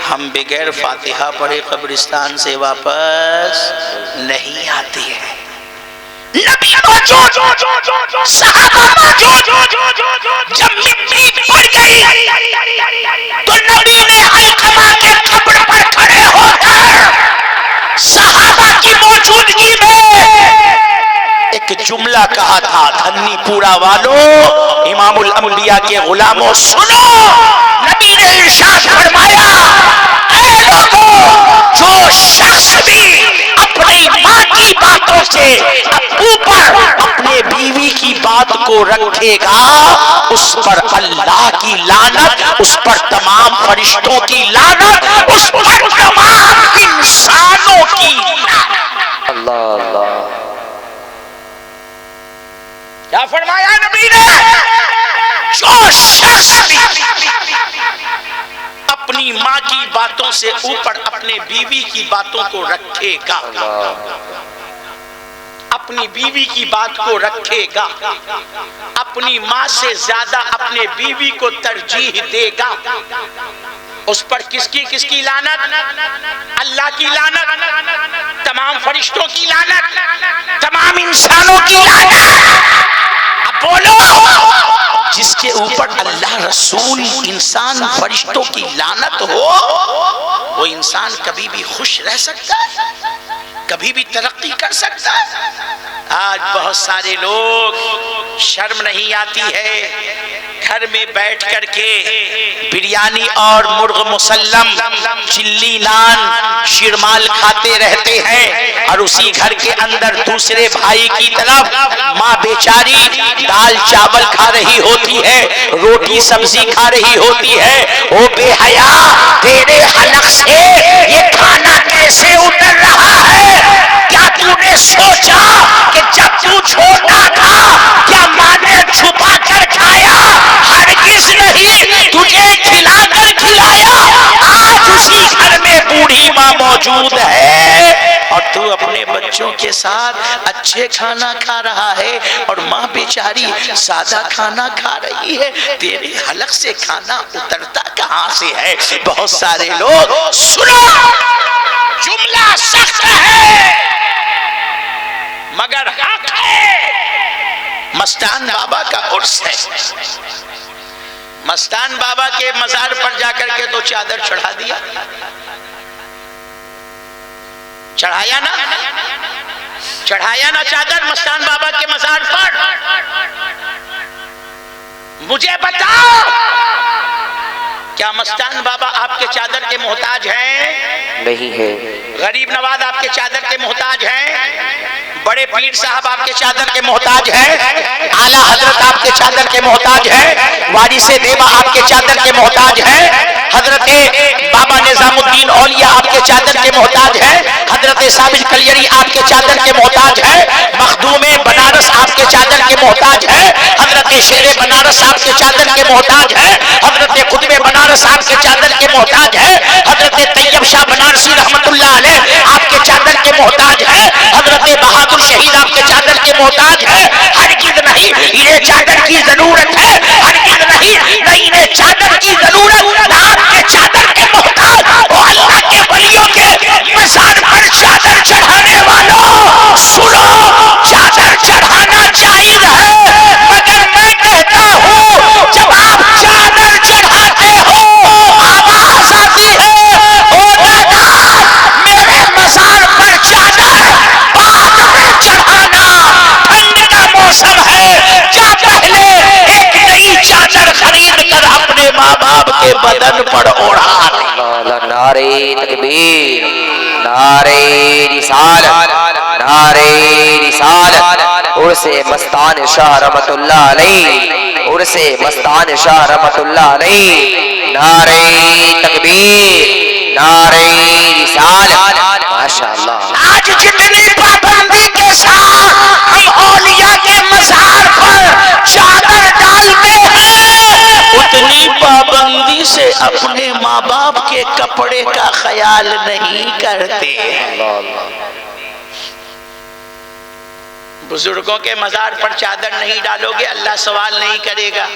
ہم بغیر فاتحہ پڑھے قبرستان سے واپس نہیں آتے ہیں۔ نبی موجود، صحابہ موجود، جب مٹی پڑ گئی تو نبی نے علقمہ کے قبر پر کھڑے ہو کر صحابہ کی موجودگی میں ایک جملہ کہا تھا، دھنی پورا والوں، امام الانبیاء کے غلاموں، سنو۔ نبی نے ارشاد فرمایا، اے لوگوں، جو شخص بھی اپنی ماں کی باتوں سے اوپر اپنے بیوی کی بات کو رکھے گا، اس پر اللہ کی لعنت، اس پر تمام فرشتوں کی لعنت، اس پر تمام انسانوں کی لعنت۔ اللہ اللہ، کیا فرمایا نبی نے؟ جو شخص بھی اپنی ماں کی باتوں سے اوپر اپنے بیوی کی باتوں کو رکھے گا، اپنی بیوی کی بات کو رکھے گا، اپنی ماں سے زیادہ اپنے بیوی کو ترجیح دے گا، اس پر کس کی لعنت؟ اللہ کی لعنت، تمام فرشتوں کی لعنت، تمام انسانوں کی لعنت۔ اب بولو، جس کے اوپر اللہ، رسول، انسان، فرشتوں کی لعنت ہو، وہ انسان کبھی بھی خوش رہ سکتا ہے؟ کبھی بھی ترقی کر سکتا ہے؟ آج بہت سارے لوگ شرم نہیں آتی ہے، گھر میں بیٹھ کر کے بریانی اور مرغ مسلم، چلی نان، شیرمال کھاتے رہتے ہیں، اور اسی گھر کے اندر دوسرے بھائی کی طرف ماں بیچاری دال چاول کھا رہی ہوتی ہے، روٹی سبزی کھا رہی ہوتی ہے۔ او بے حیا، تیرے حلق سے یہ کھانا کیسے اتر رہا ہے؟ کیا تو نے سوچا کہ جب تو چھوٹا تھا کیا ماں نے چھپا کر کھایا؟ ہرگز نہیں، تجھے کھلا کر کھلایا۔ آج اسی گھر میں بوڑھی ماں موجود ہے اور تو اپنے بچوں کے ساتھ اچھے کھانا کھا رہا ہے اور ماں بیچاری سادہ کھانا کھا رہی ہے۔ تیرے حلق سے کھانا اترتا کہاں سے ہے؟ بہت سارے لوگ، سنو، جملہ سخت ہے مگر حق ہے۔ مستان بابا کا عرس ہے، مستان بابا کے مزار پر جا کر کے تو چادر چڑھا دیا، چڑھایا نا، چڑھایا نا چادر مستان بابا کے مزار پر؟ مجھے بتاؤ کیا مستان بابا آپ کے چادر کے محتاج ہیں؟ نہیں ہے. غریب نواز آپ کے چادر کے محتاج ہیں؟ بڑے پیر صاحب آپ کے چادر کے محتاج ہیں؟ اعلیٰ حضرت آپ کے چادر کے محتاج ہیں؟ وارث دیوا آپ کے چادر کے محتاج ہیں؟ حضرت بابا نظام الدین اولیاء آپ کے چادر کے محتاج ہیں؟ حضرت ثابت کلیری آپ کے چادر کے محتاج ہیں؟ مخدوم بنارس آپ کے چادر کے محتاج ہیں؟ حضرت شیر بنارس آپ کے چادر کے محتاج ہیں؟ حضرت قطب بنارس آپ کے چادر کے محتاج ہیں؟ حضرت طیب شاہ بنارسی رحمت اللہ علیہ آپ کے چادر کے محتاج ہیں؟ حضرت بہادر شہید آپ کے چادر کے محتاج ہیں؟ ہرگز نہیں، انہیں چادر کی ضرورت ہے. ہرگز نہیں، نہ انہیں چادر کی ضرورت، نہ آپ کے چادر کے محتاج. وہ اللہ کے ولیوں کے مزار پر چادر چڑھانے والوں سنو، چادر چڑھانا جائز ہے، مگر میں کہتا ہوں جب آپ چادر چڑھاتے ہو آواز آتی ہے او دادا میرے مزار پر چادر بعد میں چڑھانا، ٹھنڈ کا موسم ہے، جا پہلے ایک نئی چادر خرید کر اپنے ماں باپ کے بدن پر اوڑھا. نعرے تکبیر، نعرے رسالت، نعرے رسالت. عرس مستان شاہ رحمت اللہ علیہ، عرس مستان شاہ رحمت اللہ علیہ. نعرے تکبیر، نعرے رسالت. ماشاءاللہ. آج جتنی پابندی کے ساتھ ہم اولیاء کے مزار پر چادر ڈالتے ہیں، اتنی پابندی سے اپنے ماں باپ کے کپڑے کا خیال نہیں کرتے. بزرگوں کے مزار پر چادر نہیں ڈالو گے اللہ سوال نہیں کرے گا،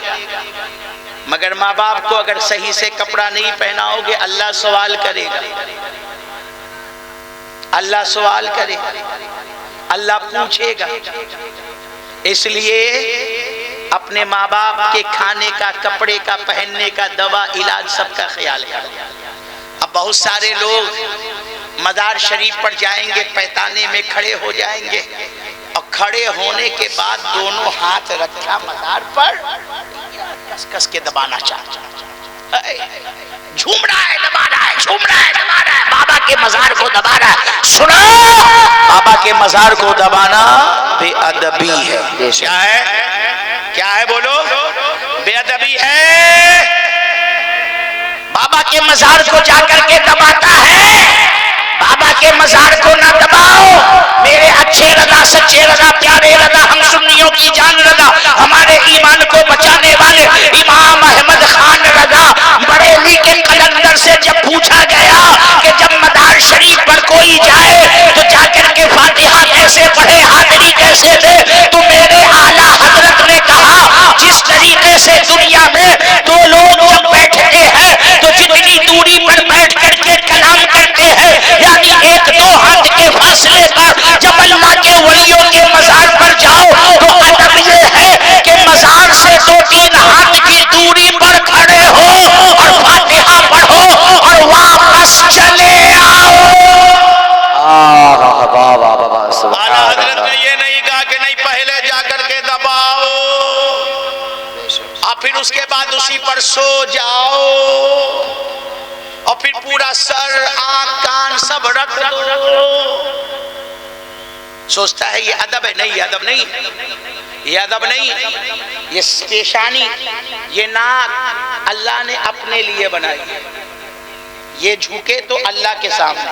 مگر ماں باپ کو اگر صحیح سے کپڑا نہیں پہناؤ گے اللہ سوال کرے گا. اللہ سوال کرے گا، اللہ پوچھے گا. اس لیے اپنے ماں باپ کے کھانے کا، کپڑے کا، پہننے کا، دوا علاج سب کا خیال کرو. اب بہت سارے لوگ مزار شریف پر جائیں گے، پیتانے میں کھڑے ہو جائیں گے اور کھڑے ہونے کے بعد دونوں ہاتھ رکھا مزار پر، کس کس کے دبانا چاہتا ہے، جھوم رہا ہے، دبا رہا ہے، جھوم رہا ہے، دبا رہا ہے، بابا کے مزار کو دبا رہا ہے. سنو، بابا کے مزار کو دبانا بے ادبی ہے. کیا ہے؟ کیا ہے بولو؟ بے ادبی ہے. بابا کے مزار کو جا کر کے دباتا ہے، بابا کے مزار کو نہ دباؤ. میرے اچھے رضا، سچے رضا، پیارے رضا، ہم سنیوں کی جان رضا، ہمارے ایمان کو بچانے والے امام احمد خان رضا بریلی کے قلندر سے جب پوچھا گیا کہ جب مزار شریف پر کوئی جائے تو جا کر کے فاتحہ کیسے پڑھے، حاضری کیسے دے، تو میرے اعلیٰ حضرت نے کہا جس طریقے سے دنیا میں دو لوگ جب بیٹھتے ہیں تو جتنی دوری پر بیٹھ کر کے کلام کرتے ہیں، یعنی ایک دو ہاتھ کے فاصلے پر، جب اللہ کے ولیوں کے مزار پر جاؤ تو ادب یہ ہے کہ مزار سے دو تین ہاتھ کی دوری پر کھڑے ہو اور فاتحہ پڑھو اور واپس چلے آؤ. اعلیٰ حضرت نے یہ نہیں کہا کہ نہیں پہلے جا کر کے دباؤ اور پھر اس کے بعد اسی پر سو جاؤ اور پھر پورا سر، آنکھ، کان سب رکھ دو. سوچتا ہے یہ ادب ہے. نہیں، یہ ادب نہیں، یہ ادب نہیں. یہ پیشانی، یہ ناک اللہ نے اپنے لیے بنائی. یہ جھکے تو اللہ کے سامنے،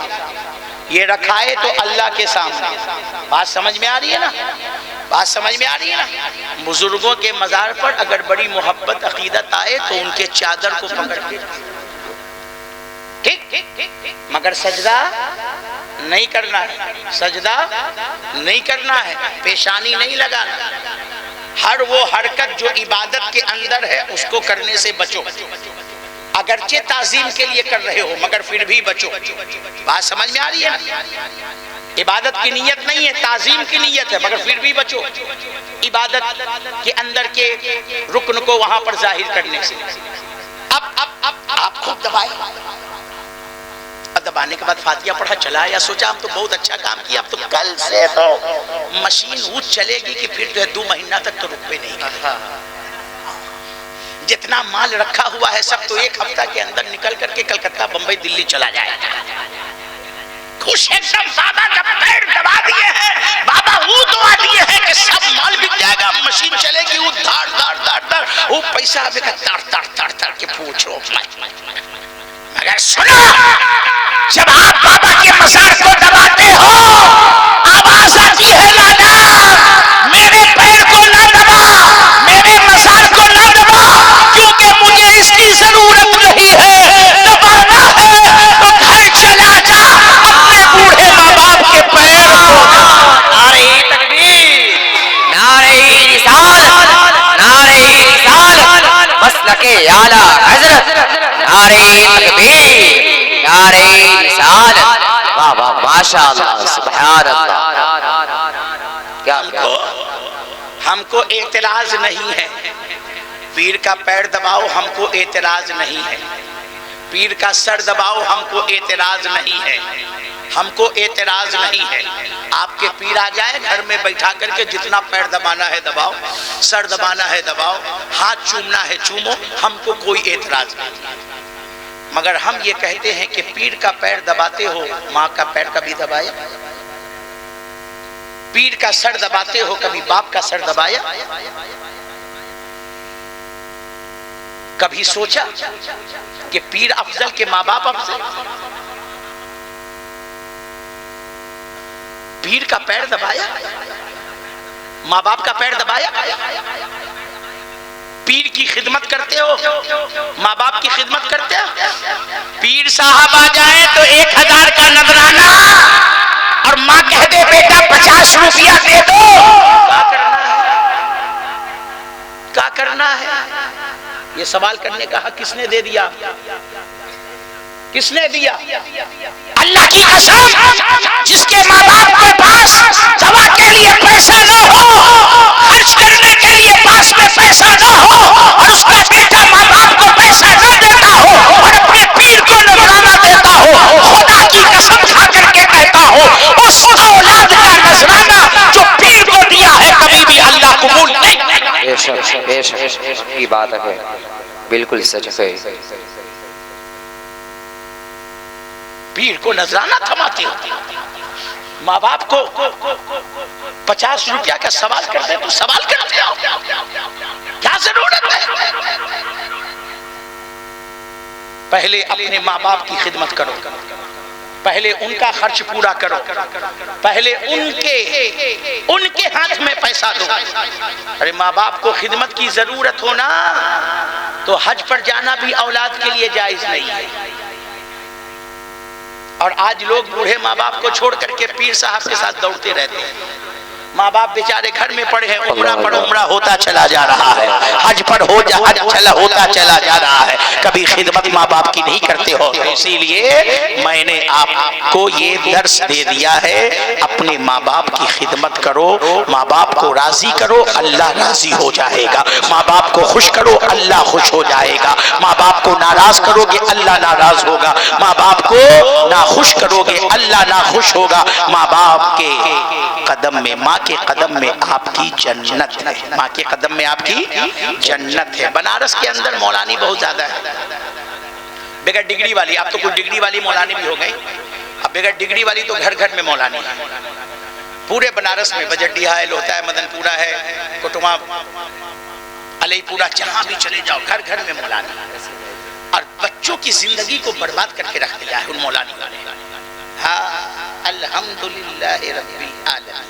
یہ رکھائے تو اللہ کے سامنے. بات سمجھ میں آ رہی ہے نا؟ بات سمجھ میں آ رہی ہے نا؟ بزرگوں کے مزار پر اگر بڑی محبت عقیدت آئے تو ان کے چادر کو پکڑ کے، ٹھیک، مگر سجدہ نہیں کرنا ہے، سجدہ نہیں کرنا ہے، پیشانی نہیں لگانا. ہر وہ حرکت جو عبادت کے اندر ہے اس کو کرنے سے بچو. اگرچہ تعظیم کے لیے کر رہے ہو مگر پھر بھی بچو. بات سمجھ میں آ رہی ہے؟ عبادت کی نیت نہیں ہے، تعظیم کی نیت ہے، مگر پھر بھی بچو عبادت کے اندر کے رکن کو وہاں پر ظاہر کرنے سے. اب آپ خود دبائے، دبانے کے بعد فاتحہ پڑھا، چلا یا سوچا ہم تو بہت اچھا کام کیا، اب تو کل سے تو مشین وہ چلے گی کہ پھر 2 مہینہ تک تو رک پہ نہیں گا. جتنا مال رکھا ہوا ہے سب تو ایک ہفتہ کے اندر نکل کر کے کلکتہ بمبئی دلی چلا جائے گا. خوش ایک دم بابا جب پیر دبا دیے ہیں, بابا وہ دعا دیے ہیں کہ سب مال بک جائے گا, مشین چلے گی, وہ دھاڑ دھاڑ دھاڑ دھاڑ وہ پیسہ آئے گا, تڑ تڑ تڑ تڑ کے پوچھو. مگر سنو, جب آپ بابا کے مزار کو دباتے ہو آواز آتی ہے لالا میرے پیر کو نہ دبا, میرے مزار کو نہ دبا, کیونکہ مجھے اس کی ضرورت نہیں ہے. دبانا ہے تو گھر چلا جا, اپنے بوڑھے ماں باپ کے پیر کو دبا. نعرہ تکبیر, نعرہ رسالت, نعرہ رسالت, مسلک اعلیٰ حضرت, نعرہ تکبیر, نعرہ رسالت. واہ واہ ماشاءاللہ سبحان اللہ. کیا ہم کو اعتراض نہیں ہے, پیر کا پیر دباؤ ہم کو اعتراض نہیں ہے, پیر کا سر دباؤ ہم کو اعتراض نہیں ہے, ہم کو اعتراض نہیں ہے. آپ کے پیر آ جائے گھر میں بیٹھا کر کے جتنا پیر دبانا ہے دباؤ, سر دبانا ہے دباؤ, ہاتھ چومنا ہے چومو, ہم کو کوئی اعتراض نہیں. مگر ہم یہ کہتے ہیں کہ پیر کا پیر دباتے ہو, ماں کا پیر کبھی دبایا؟ پیر کا سر دباتے ہو, کبھی باپ کا سر دبایا؟ کبھی سوچا کہ پیر افضل کہ ماں باپ افضل؟ پیر کا پیر دبایا؟ ماں باپ کا پیر دبایا؟ پیر کی خدمت کرتے ہو, ماں باپ کی خدمت کرتے ہو؟ پیر صاحب آ جائیں تو 1000 کا نذرانہ اور ماں کہہ دے بیٹا 50 روپیہ دے دو, کیا کرنا ہے؟ یہ سوال کرنے کا حق کس نے دے دیا؟ کس نے دیا؟ اللہ کی قسم, جس کے ماں باپ کے پاس دوا کے لیے پیسہ نہ ہو, خرچ کرنے کے لیے پاس میں پیسہ نہ ہو, اور اس کا بیٹا ماں باپ کو پیسہ نہ دیتا ہو اور اپنے پیر کو نذرانہ دیتا ہو, خدا کی قسم کھا کر کے کہتا ہو اس اولاد کا نذرانہ جو پیر کو دیا ہے کبھی بھی اللہ قبول نہیں کرے. بے شک بے شک کی بات ہے, بالکل سچ ہے. پیر کو نذرانہ تھماتے ہو, ماں باپ کو 50 روپیہ کا سوال کرتے تو سوال کرتے ہو, کیا ضرورت ہے؟ پہلے اپنے ماں باپ کی خدمت کرو, پہلے ان کا خرچ پورا کرو, پہلے ان کے ہاتھ میں پیسہ دو. ارے ماں باپ کو خدمت کی ضرورت ہونا تو حج پر جانا بھی اولاد کے لیے جائز نہیں ہے. اور آج لوگ بوڑھے ماں باپ کو چھوڑ کر کے پیر صاحب کے ساتھ دوڑتے رہتے ہیں. ماں باپ بیچارے گھر میں پڑے ہیں, عمرہ پر عمرہ ہوتا چلا جا رہا ہے, حج پر حج ہوتا چلا جا رہا ہے, کبھی خدمت ماں باپ کی نہیں کرتے ہو. اسی لیے میں نے آپ کو یہ درس دے دیا ہے, اپنے ماں باپ کی خدمت کرو, ماں باپ کو راضی کرو, اللہ راضی ہو جائے گا. ماں باپ کو خوش کرو, اللہ خوش ہو جائے گا. ماں باپ کو ناراض کرو گے, اللہ ناراض ہوگا. ماں باپ کو ناخوش کرو گے, اللہ ناخوش ہوگا. ماں باپ کے قدم میں, ماں کے قدم میں آپ کی جنت ہے, ماں کے قدم میں آپ کی جنت ہے. بنارس کے اندر مولانی بہت زیادہ ہے, بغیر ڈگری والی. اب تو کچھ ڈگری والی مولانی بھی ہو گئی, اب بغیر ڈگری والی تو گھر گھر میں مولانی ہے. پورے بنارس میں بجٹیا ہے, لوہتا ہے, مدن پورہ ہے, کٹوا, علی پورہ, جہاں بھی چلے جاؤ گھر گھر میں مولانی. اور بچوں کی زندگی کو برباد کر کے رکھ دیا ہے ان مولانی والے. ہاں الحمدللہ رب العالمین.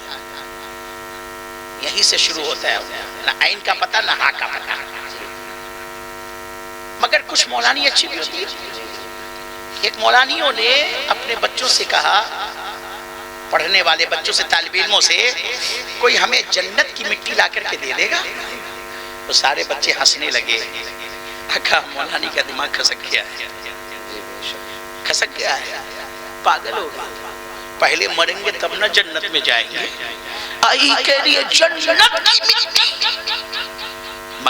یہی سے شروع ہوتا ہے, نہ عین کا پتہ نہ ہاں کا پتہ. مگر کچھ مولانی اچھی بھی ہوتی ہے. ایک مولانیوں نے اپنے بچوں سے کہا, پڑھنے والے بچوں سے, طالب علموں سے, کوئی ہمیں جنت کی مٹی لا کر کے دے دے گا؟ تو سارے بچے ہنسنے لگے. کہا مولانی کا دماغ کھسک گیا ہے, کھسک گیا ہے, پاگل ہو گیا. پہلے مریں گے تب نہ جنت میں جائیں گے. آئی کہہ رہی ہے جنت کی مٹی.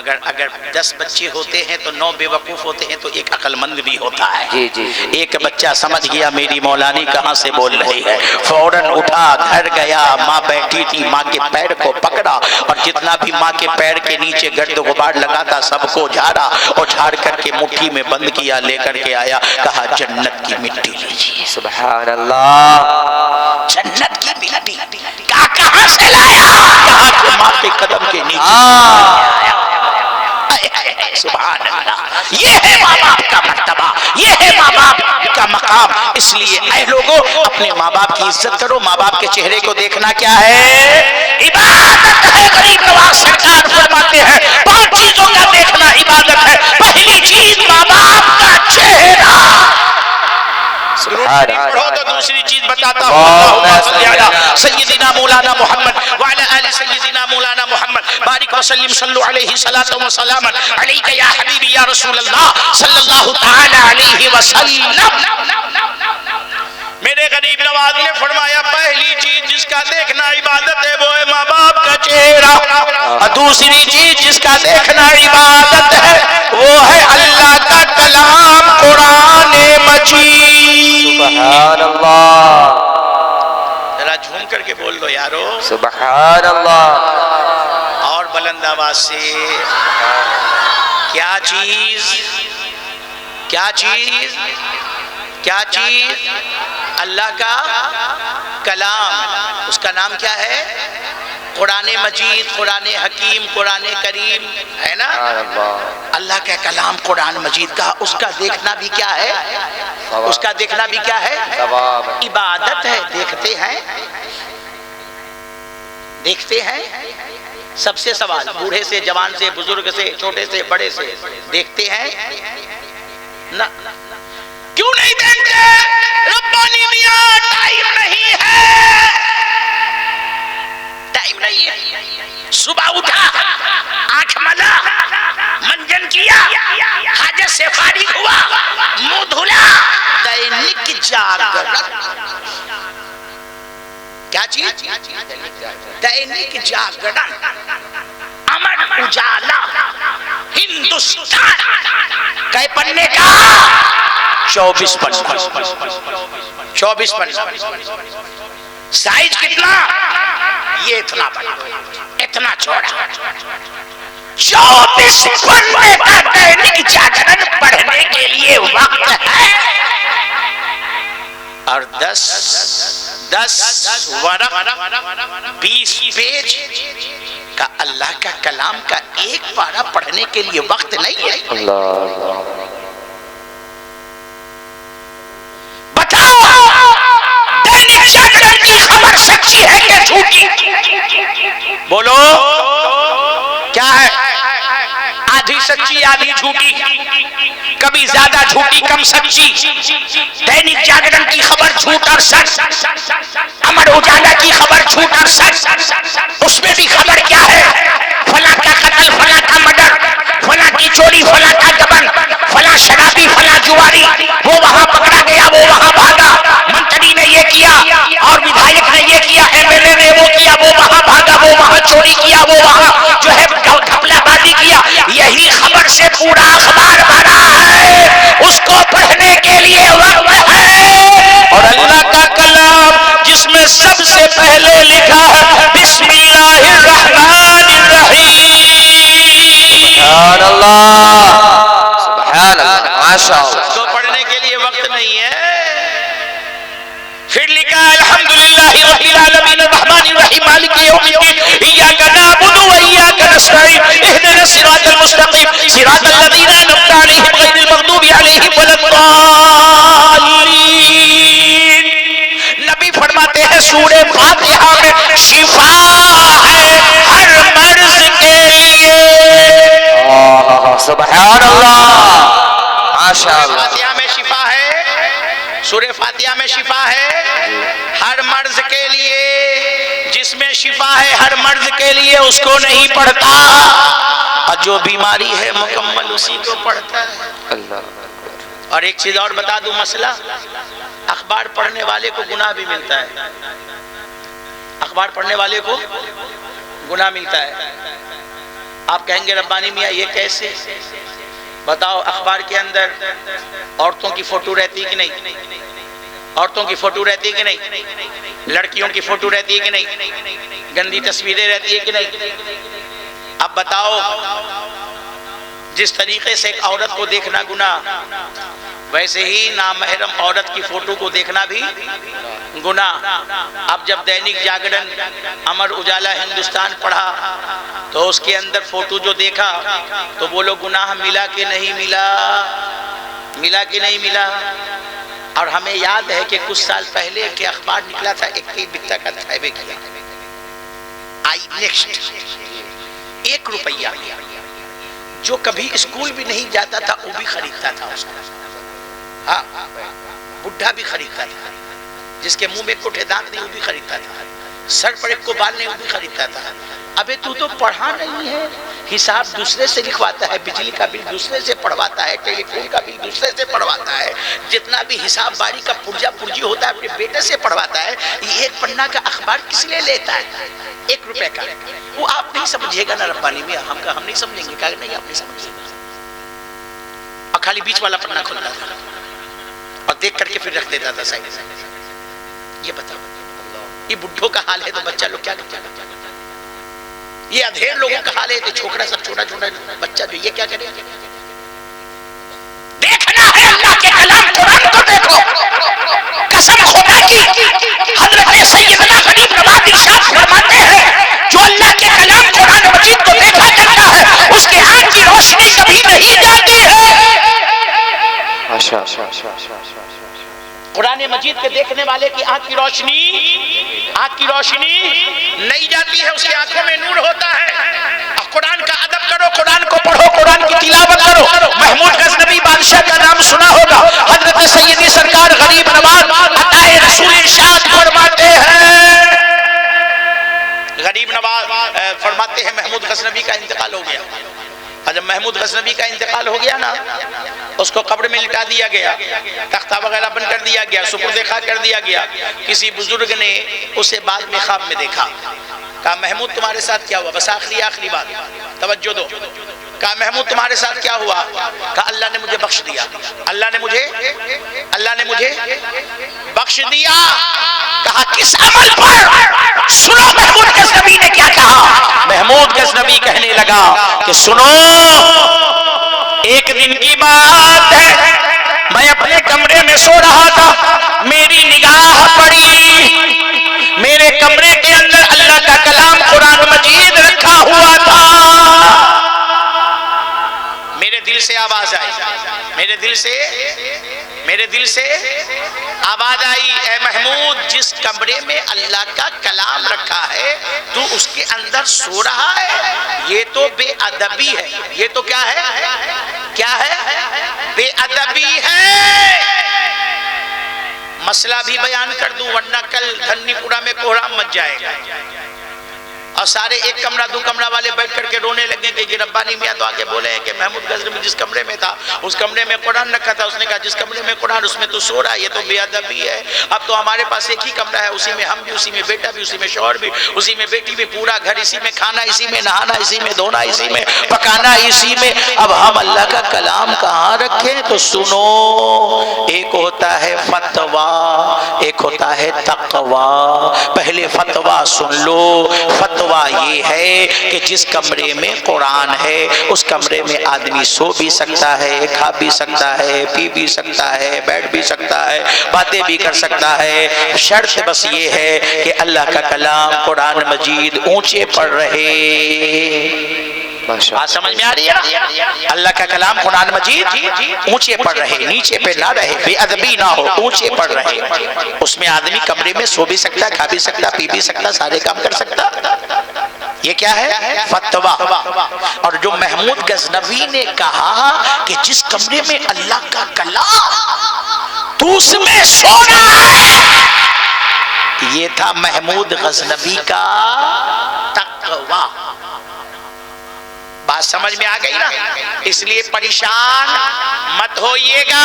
مگر اگر 10 بچے ہوتے ہیں تو 9 بے وقوف ہوتے ہیں تو ایک عقل مند بھی ہوتا ہے. جی جی جی. ایک بچہ سمجھ گیا میری مولانی کہاں سے بول رہی ہے, فوراً اٹھا, گھر گیا, ماں بیٹھی تھی, ماں کے پیر کو پکڑا اور جتنا بھی ماں کے پیر کے نیچے گرد و غبار لگا تھا سب کو جھاڑا اور جھاڑ کر کے مٹھی میں بند کیا, لے کر کے آیا, کہا جنت کی مٹی لیجیے. سبحان اللہ. جنت کی مٹی کہاں سے لایا؟ کہا کہ ماں کے قدم کے نیچے. سبحان اللہ. یہ ہے ماں باپ کا مرتبہ, یہ ہے ماں باپ کا مقام. اس لیے اے لوگوں اپنے ماں باپ کی عزت کرو. ماں باپ کے چہرے کو دیکھنا کیا ہے؟ عبادت ہے. غریب نواز سرکار فرماتے ہیں 5 چیزوں کا دیکھنا عبادت ہے. پہلی چیز ماں باپ کا چہرہ. پڑھو تو دوسری چیز بتاتا ہوں. اللہم صلی علی سیدنا مولانا محمد وعلی آل سیدنا مولانا محمد بارک وسلم صلو علیہ صلاۃ و سلام علیک یا حبیبی یا رسول اللہ صلی اللہ تعالی علیہ وسلم. میرے غریب نواز نے فرمایا پہلی چیز جس کا دیکھنا عبادت ہے وہ ہے ماں باپ کا چہرہ, اور دوسری چیز جس کا دیکھنا عبادت ہے وہ ہے اللہ کا کلام قرآن مجید. سبحان اللہ. ذرا جھوم کر کے بول دو یارو. سبحان اللہ. اور بلند آواز سے. کیا چیز؟ کیا چیز؟ کیا چیز؟ اللہ کا کلام. اس کا نام کیا ہے؟ قرآن مجید, قرآن حکیم, قرآن کریم ہے نا. اللہ کا کلام قرآن مجید کا, اس کا دیکھنا بھی کیا ہے؟ اس کا دیکھنا بھی کیا ہے؟ عبادت ہے. دیکھتے ہیں, دیکھتے ہیں. سب سے سوال, بوڑھے سے, جوان سے, بزرگ سے, چھوٹے سے, بڑے سے, دیکھتے ہیں نہ. کیوں نہیں دیکھتے؟ ربانی میاں ٹائم نہیں ہے, ٹائم نہیں ہے. صبح اٹھا, آنکھ ملا, منجن کیا, حاجت سے فارغ ہوا, منہ دھلا, دینک جاگرن. کیا چیز؟ دینک جاگرن, امر اجالا, ہندوستان. کئے پڑھنے کا؟ 24 پڑھنا. 24 پڑھنا. سائز کتنا؟ یہ اتنا بڑا, اتنا چھوڑا. 24 پڑھنے کا دینک جاگرن پڑھنے کے لیے وقت ہے. اور 10 ورق 20 پیج کا اللہ کا کلام کا ایک پارہ پڑھنے کے لیے وقت نہیں ہے. اللہ. بتاؤ دینک جاگرن کی خبر سچی ہے کہ جھوٹی؟ بولو کیا ہے؟ آدھی سچی آدھی جھوٹی, کبھی زیادہ جھوٹی کم سچی. دینک جاگرن کی خبر جھوٹ اور سچ, امر اجالا کی خبر جھوٹ اور سچ. اس میں بھی خبر کیا ہے؟ فلاں کا قتل, فلاں کا مردر, فلاں کی چوری, فلاں کا دبن, فلاں شرابی, فلاں جواری, وہ وہاں پکڑا گیا, وہ وہاں بھاگا, منتری نے یہ کیا اور ودھائک نے یہ کیا, MLA نے وہ کیا, وہ وہاں بھاگا, وہ وہاں چوری کیا, وہ وہاں جو ہے گھپلہ بازی کیا. یہی خبر سے پورا اخبار بھرا ہے, اس کو پڑھنے کے لیے وقت ہے. اور اللہ کا کلام جس میں سب سے پہلے لکھا ہے بسم اللہ الرحمن الرحیم. سبحان اللہ. سبحان اللہ. ماشاء اللہ. اس کو پڑھنے کے لیے وقت نہیں ہے. پھر لکھا الحمدللہ رب العالمین الرحمن الرحیم مالک یوم الدین ایاک نعبد و ایاک نستعین اہدنا الصراط المستقیم صراط الذین انعمت علیہم غیر المغضوب علیہم ولا الضالین. نبی فرماتے ہیں سورہ فاتحہ میں شفا ہے ہر مرض کے لیے. سبحان اللہ. ماشاء اللہ. فاتحہ میں شفا ہے, سورہ فاتحہ میں شفا ہے ہر مرض کے لیے. جس میں شفا ہے ہر مرض کے لیے اس کو نہیں پڑھتا, اور جو بیماری ہے مکمل اسی کو پڑھتا ہے. اللہ. اور ایک چیز اور بتا دوں مسئلہ, اخبار پڑھنے والے کو گناہ بھی ملتا ہے. اخبار پڑھنے والے کو گناہ ملتا ہے. آپ کہیں گے ربانی میاں یہ کیسے؟ بتاؤ، اخبار کے اندر عورتوں کی فوٹو رہتی کہ نہیں؟ عورتوں کی فوٹو رہتی کہ نہیں؟ لڑکیوں کی فوٹو رہتی ہے کہ نہیں؟ گندی تصویریں رہتی ہے کہ نہیں؟ اب بتاؤ، جس طریقے سے ایک عورت کو دیکھنا گناہ، ویسے ہی نامحرم عورت کی فوٹو کو دیکھنا بھی گناہ۔ اب جب دینک جاگرن، امر اجالا، ہندوستان پڑھا تو اس کے اندر فوٹو جو دیکھا تو بولو گناہ ملا کہ نہیں ملا؟ ملا کہ نہیں ملا؟ اور ہمیں یاد ہے کہ کچھ سال پہلے کہ اخبار نکلا تھا ایک بکتا کا تھائبے کیا آئی نیکسٹ، 1 روپیہ، جو کبھی اسکول بھی نہیں جاتا تھا وہ بھی خریدتا تھا اس کو، ہاں بڈھا بھی خریدتا تھا، جس کے منہ میں کوٹھے دانت نہیں وہ بھی خریدتا تھا، سر پر ایک کو بال نہیں وہ بھی خریدتا تھا۔ ابے تو پڑھا نہیں ہے، حساب دوسرے سے لکھواتا ہے، بجلی کا بل دوسرے سے پڑھواتا ہے، ٹیلی فون کا بل دوسرے سے پڑھواتا ہے، جتنا بھی حساب باری کا پرجا پرجی ہوتا ہے اپنے بیٹے سے پڑھواتا ہے۔ یہ 1 پنا کا اخبار کس لیے لیتا ہے؟ 1 روپے کا۔ وہ آپ نہیں سمجھے گا نا ربانی میں، ہم نہیں سمجھیں گے، کہا نہیں آپ نہیں سمجھے گا، اور خالی بیچ والا پنا کھولتا تھا اور دیکھ کر کے پھر رکھ دیتا تھا سائڈ سے۔ یہ بتاؤ، یہ بڈھوں کا حال ہے تو بچہ لوگ کیا کرتے ہیں؟ یہ ادھیر لوگوں کا حال ہے تو چھوکرا سب چھوٹا چھوٹا بچہ جو یہ کیا کرے؟ دیکھنا ہے اللہ کے کلام قرآن کو دیکھو، قسم خدا کی حضرت سیدنا غریب نواز ارشاد فرماتے ہیں جو اللہ کے کلام قرآن مجید کو دیکھا کرتا ہے اس کے آنکھ کی روشنی کبھی نہیں جاتی ہے۔ قرآن مجید کے دیکھنے والے کی آنکھ کی روشنی نہیں جاتی ہے، اس کی آنکھوں میں نور ہوتا ہے۔ اور قرآن کا ادب کرو، قرآن کو پڑھو، قرآن کی تلاوت کرو۔ محمود غزنوی بادشاہ کا نام سنا ہوگا، حضرت سیدی سرکار غریب نواز عطائے رسول ارشاد فرماتے ہیں، غریب نواز فرماتے ہیں محمود غزنوی کا انتقال ہو گیا، اور جب محمود غزنوی کا انتقال ہو گیا نا، اس کو قبر میں لٹا دیا گیا، تختہ وغیرہ بند کر دیا گیا، سپرد خاک کر دیا گیا۔ کسی بزرگ نے اسے بعد میں خواب میں دیکھا، کہا محمود تمہارے ساتھ کیا ہوا؟ بس آخری بات توجہ دو۔ کہا محمود تمہارے ساتھ کیا ہوا؟ کہا اللہ نے مجھے بخش دیا، اللہ نے مجھے بخش دیا۔ کہا کس عمل پر؟ سنو محمود غزنوی نے کیا کہا۔ محمود غزنوی کہنے لگا کہ سنو، ایک دن کی بات ہے، میں اپنے کمرے میں سو رہا تھا، میری نگاہ پڑی، میرے کمرے کے اندر اللہ کا کلام قرآن مجید رکھا ہوا تھا۔ میرے دل سے آواز آئی، میرے دل سے آواز آئی، اے محمود جس کمرے میں اللہ کا کلام رکھا ہے تو اس کے اندر سو رہا ہے، یہ تو بے ادبی ہے۔ یہ تو کیا ہے؟ بے ادبی ہے۔ مسئلہ بھی بیان کر دوں ورنہ کل دھنی پورا میں کوہرام مچ جائے گا، اور سارے 1 کمرہ 2 کمرہ والے بیٹھ کر کے رونے لگیں کہ ربانی میاں تو آگے بولے ہیں کہ محمود غزنوی جس کمرے میں تھا اس کمرے میں قرآن رکھا تھا، اس نے کہا جس کمرے میں قرآن اس میں تو سو رہا ہے، یہ تو بے ادبی ہے۔ اب تو ہمارے پاس ایک ہی کمرہ ہے، اسی میں ہم بھی، اسی میں بیٹا بھی، اسی میں شوہر بھی، اسی میں بیٹی بھی، پورا گھر اسی میں، کھانا اسی میں، نہانا اسی میں، دھونا اسی میں، پکانا اسی میں۔ اب ہم اللہ کا کلام کہاں رکھیں؟ تو سنو، ایک ہوتا ہے فتویٰ، ایک ہوتا ہے تقویٰ۔ پہلے فتویٰ سن لو۔ فتویٰ یہ ہے کہ جس کمرے میں قرآن ہے اس کمرے میں آدمی سو بھی سکتا ہے، کھا بھی سکتا ہے، پی بھی سکتا ہے، بیٹھ بھی سکتا ہے، باتیں بھی کر سکتا ہے۔ شرط بس یہ ہے کہ اللہ کا کلام قرآن مجید اونچے پر رہے۔ بات سمجھ میں آ رہی ہے؟ اللہ کا کلام قرآن مجید اونچے پر رہے، نیچے پہ نہ رہے، بے ادبی نہ ہو، اونچے پر رہے۔ اس میں آدمی کمرے میں سو بھی سکتا، کھا بھی سکتا، پی بھی سکتا، سارے کام کر سکتا۔ یہ کیا ہے؟ فتویٰ۔ اور جو محمود غزنوی نے کہا کہ جس کمرے میں اللہ کا کلام تو اس میں سونا ہے، یہ تھا محمود غزنوی کا تقویٰ۔ بات سمجھ میں آ گئی نا؟ اس لیے پریشان مت ہوئیے گا،